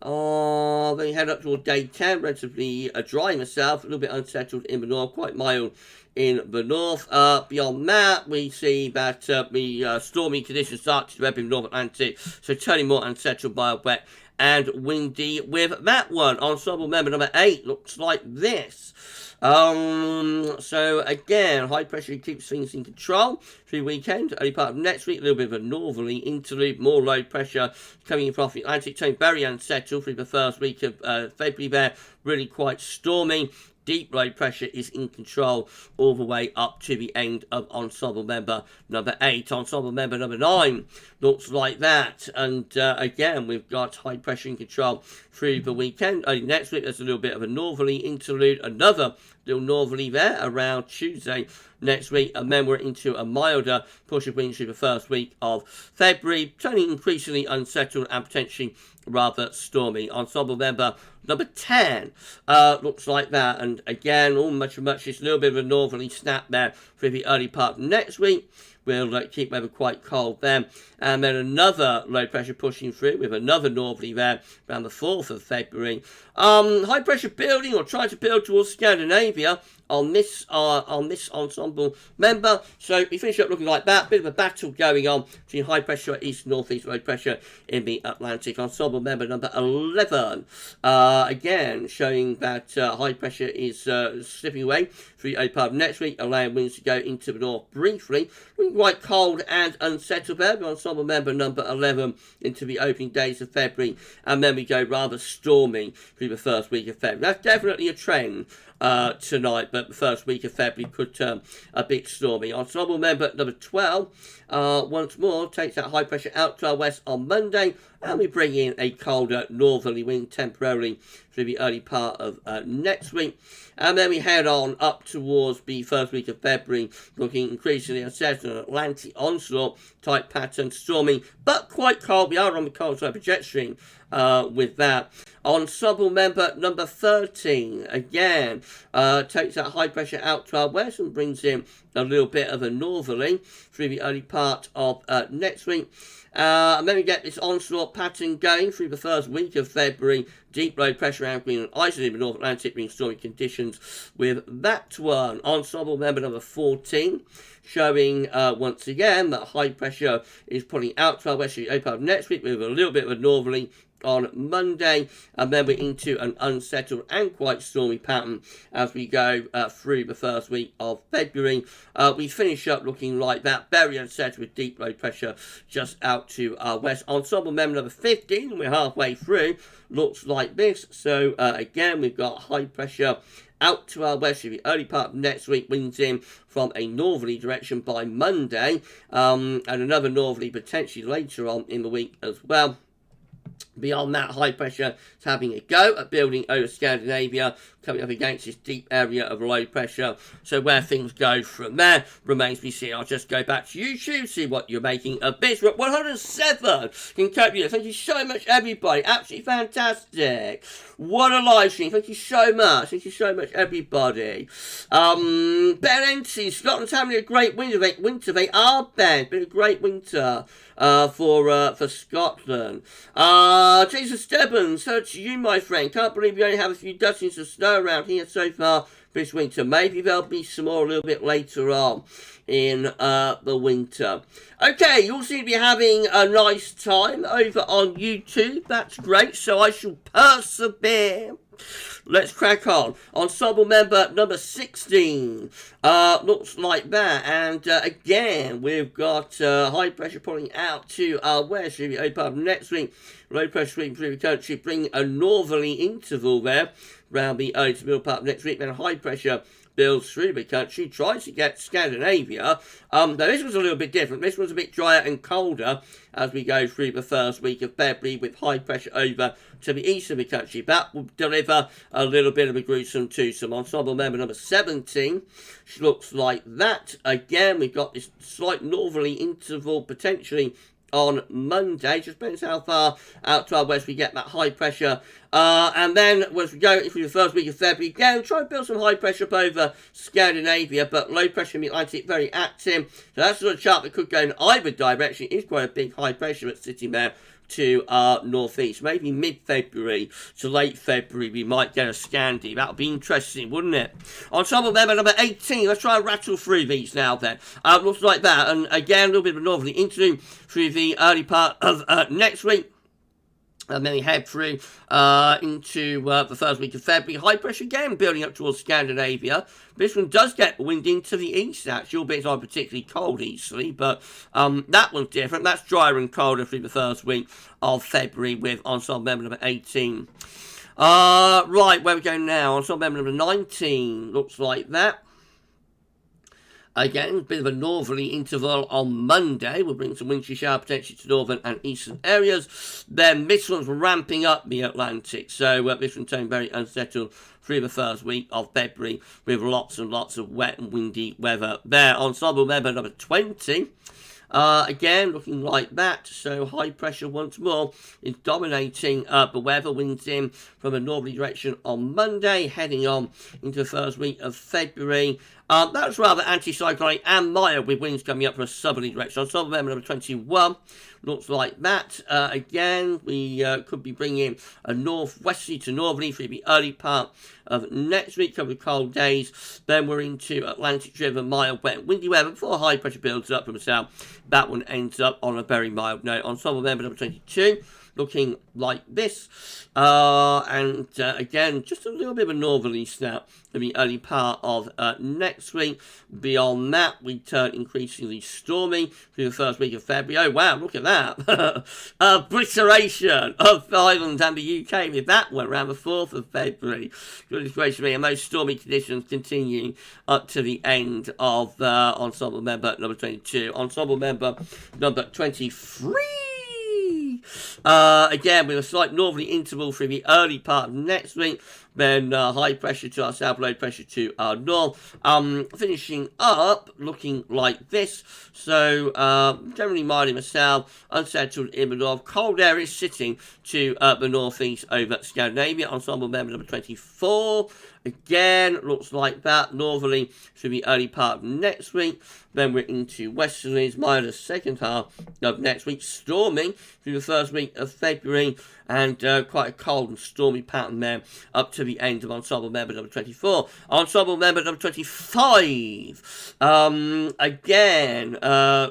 Then we head up toward day 10, relatively dry in the south, a little bit unsettled in the north, quite mild in the north. Beyond that, we see that the stormy conditions start to develop in the North Atlantic, so turning more unsettled by a wet and windy with that one. Ensemble member number 8 looks like this. So again, high pressure keeps things in control through the weekend. Early part of next week, a little bit of a northerly interlude, more low pressure coming in from the Atlantic, turning very unsettled through the first week of February there, really quite stormy. Deep low pressure is in control all the way up to the end of ensemble member number 8. Ensemble member number 9 looks like that. And again, we've got high pressure in control through the weekend. Early next week, there's a little bit of a northerly interlude. Another little northerly there around Tuesday next week. And then we're into a milder push of winds through the first week of February, turning increasingly unsettled and potentially rather stormy. Ensemble member number 10 looks like that, and again, all much this little bit of a northerly snap there for the early part of next week. We'll keep weather quite cold then, and then another low pressure pushing through with another northerly there around the 4th of February. High pressure building or trying to build towards Scandinavia on this ensemble member. So we finish up looking like that. Bit of a battle going on between high pressure east northeast, low pressure in the Atlantic. Ensemble member number 11, again showing that high pressure is slipping away through a part of next week, allowing winds to go into the north briefly. Looking quite cold and unsettled there. Ensemble member number 11 into the opening days of February, and then we go rather stormy through the first week of February. That's definitely a trend tonight, but the first week of February could turn a bit stormy. Ensemble member number 12 once more takes that high pressure out to our west on Monday, and we bring in a colder northerly wind temporarily through the early part of next week. And then we head on up towards the first week of February, looking increasingly unsettled, an Atlantic onslaught type pattern, stormy, but quite cold. We are on the cold side of the jet stream with that. Ensemble member number 13, again, takes that high pressure out to our west and brings in a little bit of a northerly through the early part of next week. And then we get this onslaught pattern going through the first week of February. Deep low pressure around Greenland, isolated in the North Atlantic, bringing stormy conditions with that one. Ensemble member number 14, showing once again that high pressure is pulling out to our westerly open of next week with a little bit of a northerly on Monday, and then we're into an unsettled and quite stormy pattern as we go through the first week of February. We finish up looking like that, very unsettled with deep low pressure just out to our west. Ensemble member number 15, and we're halfway through, looks like this. So again, we've got high pressure out to our west through the early part of next week, winds in from a northerly direction by Monday, and another northerly potentially later on in the week as well. Beyond that, high pressure is having a go at building over Scandinavia, coming up against this deep area of low pressure. So where things go from there remains to be seen. I'll just go back to YouTube, see what you're making of this. We're at 107 in Copenhagen. Thank you so much, everybody. Absolutely fantastic. What a live stream. Thank you so much. Thank you so much, everybody. Ben Enty, Scotland's having a great winter. They are, Ben. Been a great winter for Scotland. Jason Stebbins, so to you, my friend. Can't believe we only have a few dozens of snow around here so far this winter. Maybe there'll be some more a little bit later on in the winter. Okay, you all seem to be having a nice time over on YouTube. That's great, so I shall persevere. Let's crack on. Ensemble member number 16 looks like that, and again we've got high pressure pulling out to our west through the early part of next week. Low pressure sweeping through the country, bringing a northerly interval there around the early to middle part of next week. Then high pressure builds through the country, tries to get Scandinavia. Though this was a little bit different. This was a bit drier and colder as we go through the first week of February with high pressure over to the east of the country. That will deliver a little bit of a gruesome twosome. Ensemble member number 17 looks like that. Again, we've got this slight northerly interval potentially on Monday. Just depends how far out to our west we get that high pressure. And then as we go through the first week of February, again, try and build some high pressure up over Scandinavia, but low pressure in the Atlantic very active. So that's sort of chart that could go in either direction. It is quite a big high pressure that's sitting there to our northeast. Maybe mid-February to late February we might get a Scandi. That would be interesting, wouldn't it? Ensemble member number 18. Let's try and rattle through these now then. Looks like that. And again, a little bit of a northerly interlude through the early part of next week. And then we head through into the first week of February. High pressure again building up towards Scandinavia. This one does get wind into the east, actually, albeit it's not particularly cold easterly, but that one's different. That's drier and colder through the first week of February with ensemble member number 18. Right, where we go now? Ensemble member number 19 looks like that. Again, a bit of a northerly interval on Monday. We'll bring some wintry shower potentially to northern and eastern areas. Then this one's ramping up the Atlantic. So this one's turning very unsettled through the first week of February with lots and lots of wet and windy weather there. Ensemble member number 20. Again, looking like that, so high pressure once more is dominating the weather. Winds in from a northerly direction on Monday, heading on into the first week of February. That was rather anticyclonic and mild with winds coming up from a southerly direction. Ensemble member number 21 looks like that. Again, we could be bringing a northwesterly to northerly through the early part of next week. Couple of cold days. Then we're into Atlantic-driven, mild, wet, windy weather before high pressure builds up from the south. That one ends up on a very mild note. Ensemble member number 22. Looking like this, and again, just a little bit of a northerly snap in the early part of next week. Beyond that, we turn increasingly stormy through the first week of February. Oh wow, look at that. Obliteration of Ireland and the UK with that one around the 4th of February. Goodness gracious me, and those stormy conditions continuing up to the end of ensemble member number 22. Ensemble member number 23. Again, with a slight northerly interval through the early part of next week, then high pressure to our south, low pressure to our north, finishing up looking like this. So generally mild in the south, unsettled in the north. Cold air is sitting to the northeast over Scandinavia. Ensemble member number 24. Again, looks like that, northerly through the early part of next week. Then we're into westerlies, minus second half of next week. Storming through the first week of February, and quite a cold and stormy pattern there up to the end of ensemble member number 24. Ensemble member number 25. Again,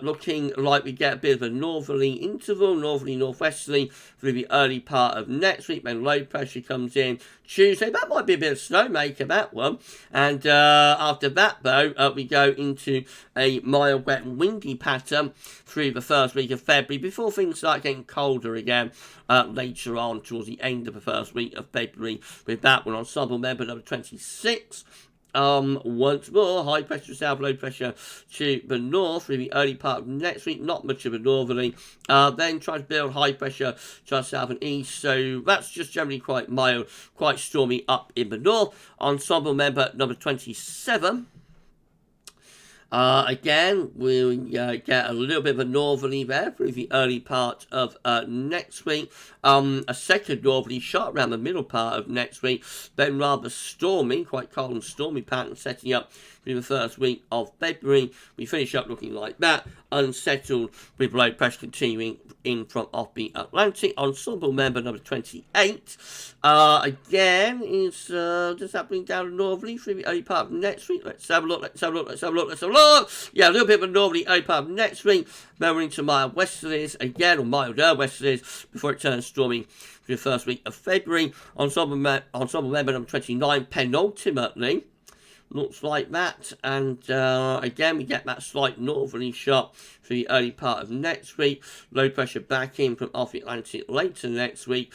looking like we get a bit of a northerly interval, northerly northwesterly through the early part of next week. Then low pressure comes in Tuesday. That might be a bit of snowmaker, that one. And after that, though, we go into a mild, wet and windy pattern through the first week of February before things start getting colder again later on towards the end of the first week of February. With that one, ensemble member number 26. Once more, high pressure south, low pressure to the north through the early part of next week. Not much of a northerly. Then try to build high pressure to our south and east. So that's just generally quite mild, quite stormy up in the north. Ensemble member number 27. Again, we'll get a little bit of a northerly there through the early part of next week. A second northerly shot around the middle part of next week. Then rather stormy, quite cold and stormy pattern setting up through the first week of February. We finish up looking like that. Unsettled with low pressure continuing in from off the Atlantic. Ensemble member number 28. Again, is does that bring down a northerly through the early part of next week? Let's have a look, let's have a look, let's have a look, let's have a look. Yeah, a little bit of a northerly early part of next week. Then we're into mild westerlies again, or milder westerlies, before it turns stormy for the first week of February. Ensemble member number 29, penultimately. Looks like that, and again we get that slight northerly shot for the early part of next week. Low pressure back in from off the Atlantic later next week.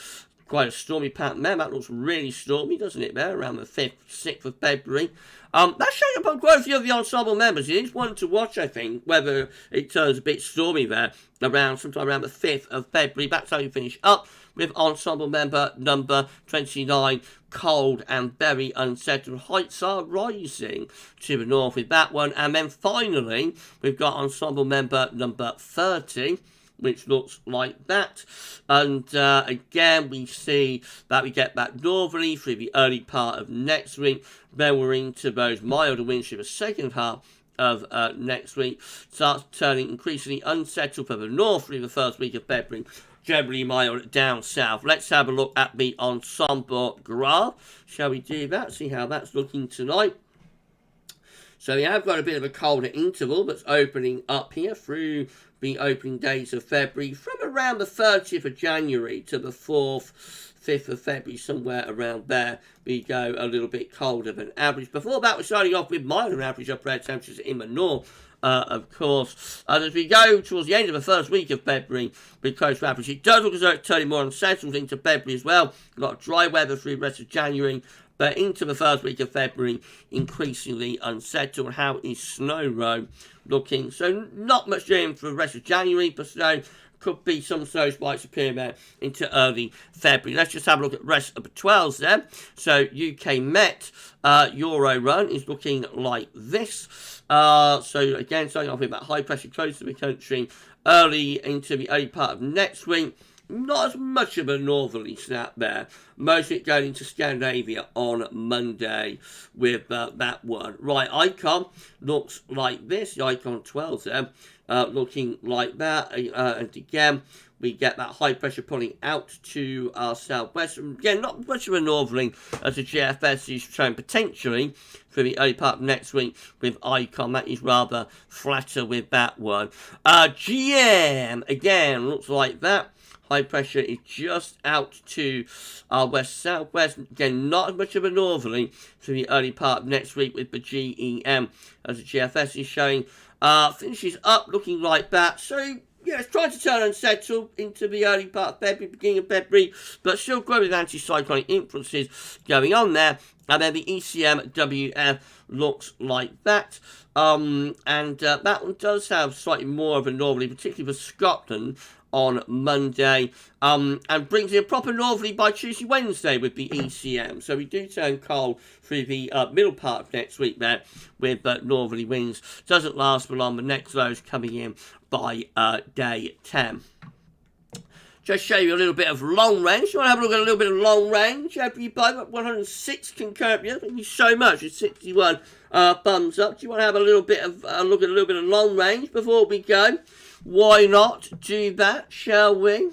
Quite a stormy pattern there. That looks really stormy, doesn't it, there, around the 5th, 6th of February. That's showing up on quite a few of the ensemble members. It is one to watch, I think, whether it turns a bit stormy there sometime around the 5th of February. That's how you finish up with ensemble member number 29, cold and very unsettled. Heights are rising to the north with that one. And then finally, we've got ensemble member number 30, which looks like that. And again, we see that we get that northerly through the early part of next week. Then we're into those milder winds through the second half of next week. Starts turning increasingly unsettled for the north through the first week of February. Generally mild down south. Let's have a look at the ensemble graph. Shall we do that? See how that's looking tonight. So we have got a bit of a colder interval that's opening up here through the opening days of February, from around the 30th of January to the 4th, 5th of February, somewhere around there. We go a little bit colder than average. Before that, we're starting off with milder average upper air temperatures in the north. Of course, and as we go towards the end of the first week of February with close to average, it does look as though it's turning more unsettled into February as well. A lot of dry weather through the rest of January, but into the first week of February, increasingly unsettled. How is Snow Row looking? So not much doing for the rest of January, but snow could be some snow spikes appearing there into early February. Let's just have a look at the rest of the 12s there. So UK Met Euro run is looking like this. So again, starting off with that high pressure close to the country early into the early part of next week. Not as much of a northerly snap there. Most of it going into Scandinavia on Monday with that one. Right, Icon looks like this. The Icon 12s there looking like that. And again, we get that high pressure pulling out to our southwest. Again, not much of a northerly as the GFS is showing potentially for the early part of next week with Icon. That is rather flatter with that one. GM, again, looks like that. High pressure is just out to our west-southwest. Again, not as much of a northerly for the early part of next week with the GEM as the GFS is showing. Finishes up looking like that. So, yeah, it's trying to turn unsettled into the early part of February, beginning of February, but still growing with anticyclonic influences going on there. And then the ECMWF looks like that. And that one does have slightly more of a northerly, particularly for Scotland, on Monday, and brings in a proper northerly by Tuesday, Wednesday with the ECM. So we do turn cold through the middle part of next week there with northerly winds. Doesn't last for long. The next low is coming in by day 10. Just show you a little bit of long range. You want to have a look at a little bit of long range? Everybody, 106 concurrent. Thank you so much. It's 61 thumbs up. Do you want to have a little bit of look at a little bit of long range before we go? Why not do that, shall we?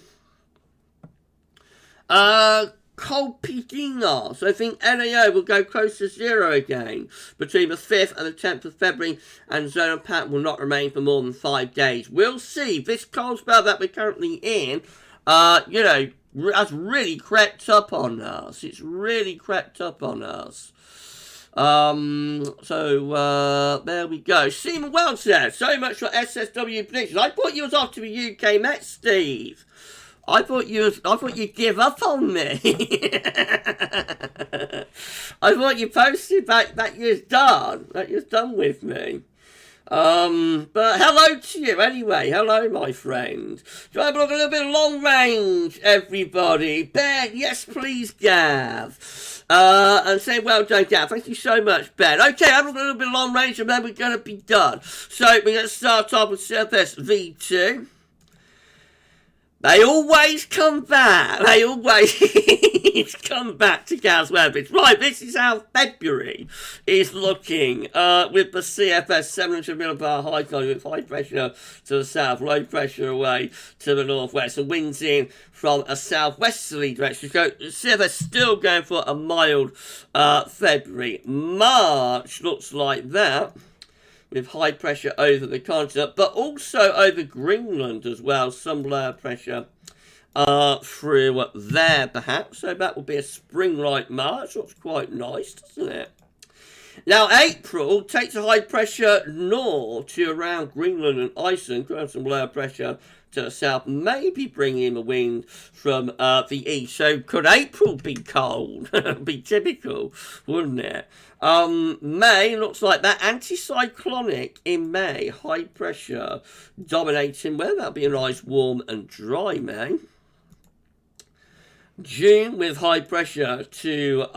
Cold PDR. So I think NAO will go close to zero again between the 5th and the 10th of February, and zone pattern will not remain for more than 5 days. We'll see. This cold spell that we're currently in, you know, has really crept up on us. It's really crept up on us. There we go. Seaman Wells says, so much for SSW predictions. I thought you was off to the UK Met, Steve. I thought you'd give up on me. I thought you posted that you're done. That you're done with me. But hello to you anyway. Hello, my friend. Do I have a look at a little bit of long range, everybody? Ben, yes, please, Gav. And say well done, Gav. Thank you so much, Ben. Okay, have a look at a little bit of long range, and then we're going to be done. So we're going to start off with CFS V2. They always come back. They always come back to GavsWeatherVids. Right, this is how February is looking with the CFS 700 millibar high tide with high pressure to the south, low pressure away to the northwest, and winds in from a southwesterly direction. So CFS still going for a mild February. March looks like that, with high pressure over the continent, but also over Greenland as well. Some lower pressure through there, perhaps. So that will be a spring-like March. Looks quite nice, doesn't it? Now, April takes a high pressure north to around Greenland and Iceland. Grab some lower pressure to the south, maybe bringing in the wind from the east. So could April be cold? Be typical, wouldn't it? May looks like that anticyclonic in May, high pressure dominating weather. That'll be a nice warm and dry May. June with high pressure to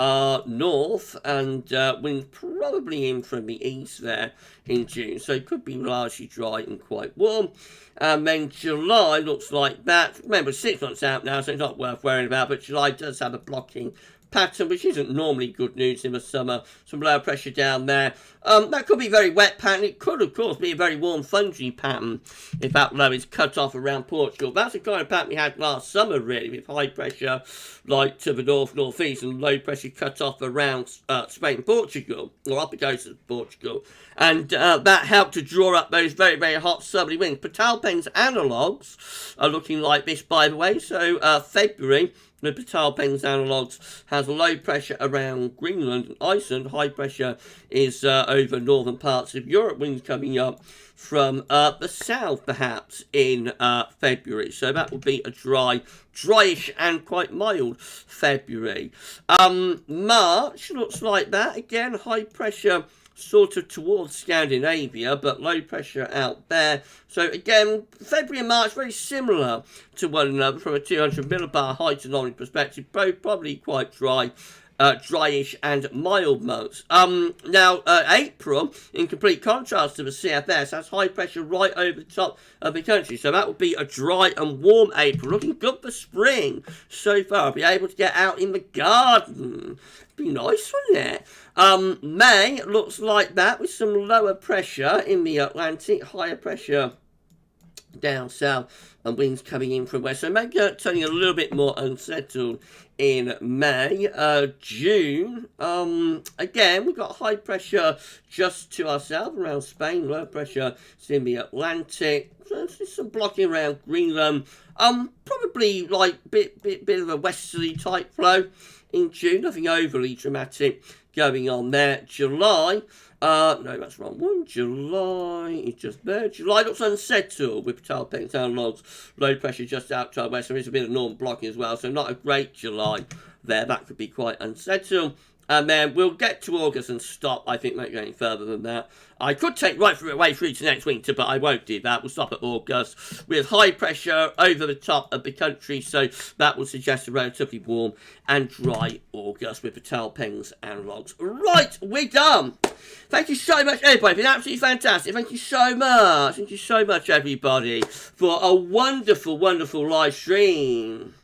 north and wind probably in from the east there in June, so it could be largely dry and quite warm. And then July looks like that. Remember, 6 months out now, so it's not worth worrying about, but July does have a blocking pattern, which isn't normally good news in the summer. Some low pressure down there. That could be a very wet pattern. It could, of course, be a very warm, fungy pattern if that low is cut off around Portugal. That's the kind of pattern we had last summer, really, with high pressure like to the north-northeast and low pressure cut off around Spain and Portugal, or up the coast of Portugal. And that helped to draw up those very, very hot southerly winds. Peitao Pengs analogues are looking like this, by the way. So February, the Peitao Pengs analogues has low pressure around Greenland and Iceland. High pressure is over northern parts of Europe. Winds coming up from the south, perhaps, in February. So that will be a dryish and quite mild February. March looks like that. Again, high pressure sort of towards Scandinavia, but low pressure out there. So again, February and March very similar to one another from a 200 millibar height anomaly perspective, both probably quite dry, dryish and mild months. Now, April, in complete contrast to the CFS, has high pressure right over the top of the country. So that will be a dry and warm April. Looking good for spring so far. Be able to get out in the garden. Be nice, wouldn't it? May looks like that with some lower pressure in the Atlantic, higher pressure down south, and winds coming in from west. So maybe turning a little bit more unsettled in May. June, again, we've got high pressure just to our south around Spain, low pressure is in the Atlantic. So there's some blocking around Greenland. Probably like bit of a westerly type flow in June, nothing overly dramatic going on there. July, no, that's wrong one. July is just there. July looks unsettled with Peitao Pengs analogues. Low pressure just out to our west. There is a bit of northern blocking as well, so not a great July there. That could be quite unsettled. And then we'll get to August and stop. I think won't go any further than that. I could take right through away through to next winter, but I won't do that. We'll stop at August with high pressure over the top of the country, so that will suggest a relatively warm and dry August with the Peitao Pengs analogues. Right, we're done. Thank you so much, everybody. It's been absolutely fantastic. Thank you so much. Thank you so much, everybody, for a wonderful, wonderful live stream.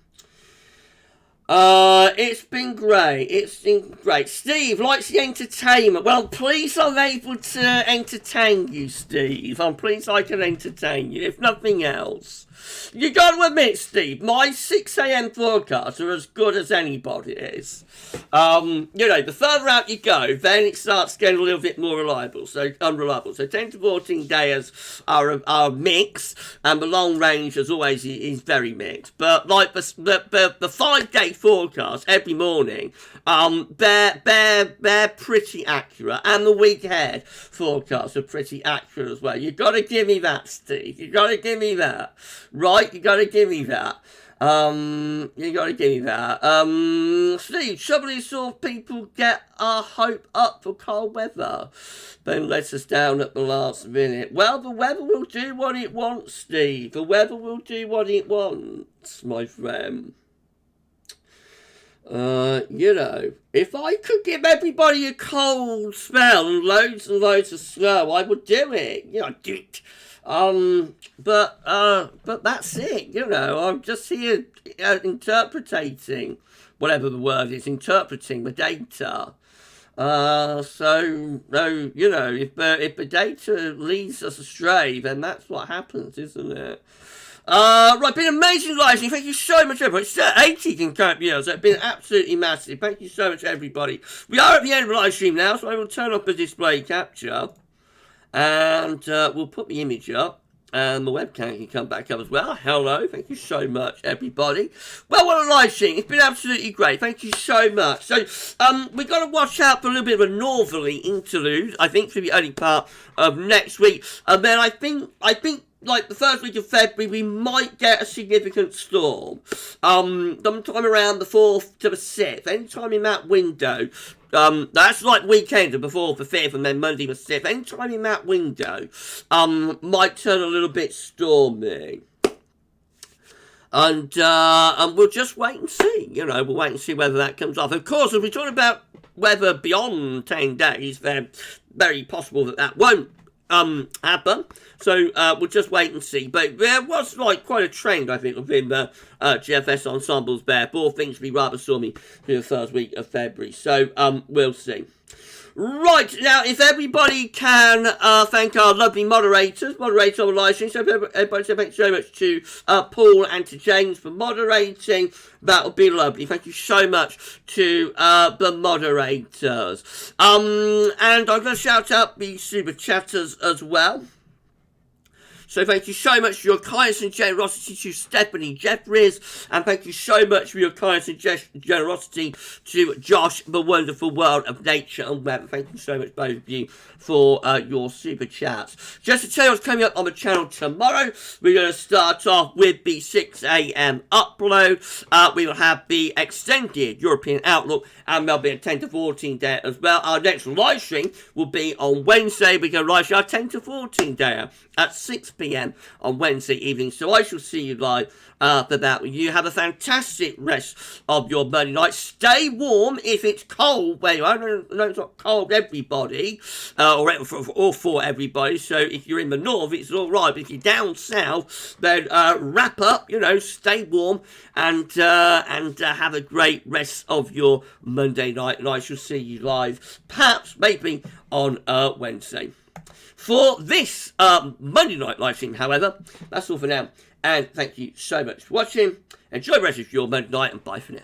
It's been great. It's been great. Steve likes the entertainment. Well, please, I'm able to entertain you, Steve. I'm pleased I can entertain you, if nothing else. You got to admit, Steve, my 6 a.m. forecasts are as good as anybody's. You know, the further out you go, then it starts getting a little bit more unreliable. So 10 to 14 days are mixed, and the long range, as always, is very mixed. But like the 5-day forecast every morning, they're pretty accurate, and the week ahead forecasts are pretty accurate as well. You got to give me that, Steve. You got to give me that. Right, you gotta give me that. You gotta give me that. Steve, trouble is sort of people get our hope up for cold weather, then lets us down at the last minute. Well, the weather will do what it wants, Steve. The weather will do what it wants, my friend. You know, if I could give everybody a cold spell and loads of snow, I would do it. You know, do it. But that's it, you know. I'm just here interpreting, whatever the word is, interpreting the data. So you know, if the data leads us astray, then that's what happens, isn't it? Right, been amazing live stream. Thank you so much, everybody. It's 80 concurrent viewers. It's been absolutely massive. Thank you so much, everybody. We are at the end of the live stream now, so I will turn off the display capture. And we'll put the image up, and the webcam can come back up as well. Hello, thank you so much, everybody. Well, what a live stream. It's been absolutely great. Thank you so much. So, we've got to watch out for a little bit of a northerly interlude, I think, for the early part of next week. And then I think, like the first week of February, we might get a significant storm. Sometime around the 4th to the 6th, anytime in that window. That's like weekend before the 5th and then Monday the 6th. Anytime in that window, might turn a little bit stormy. And we'll just wait and see. You know, we'll wait and see whether that comes off. Of course, if we're talking about weather beyond 10 days, then very possible that won't happen. So we'll just wait and see. But there was like quite a trend, I think, within the GFS Ensembles there. For things to be rather stormy through the first week of February. So we'll see. Right, now, if everybody can thank our lovely moderators on the live stream. So everybody say thanks so much to Paul and to James for moderating. That would be lovely. Thank you so much to the moderators. And I'm going to shout out the super chatters as well. So thank you so much for your kindness and generosity to Stephanie Jeffries, and thank you so much for your kindness and generosity to Josh, the wonderful world of nature and weather. Thank you so much, both of you, for your super chats. Just to tell you what's coming up on the channel tomorrow, we're going to start off with the 6 a.m. upload. We will have the extended European Outlook, and there'll be a 10 to 14 day as well. Our next live stream will be on Wednesday. We're going to live stream our 10 to 14 day at 6 p.m. on Wednesday evening. So I shall see you live for that. You have a fantastic rest of your Monday night. Stay warm if it's cold where you are. I know it's not cold everybody, or for everybody. So if you're in the north, it's all right. But if you're down south, then wrap up. You know, stay warm and have a great rest of your Monday night. And I shall see you live, perhaps maybe on Wednesday. For this Monday night live stream, however, that's all for now. And thank you so much for watching. Enjoy the rest of your Monday night, and bye for now.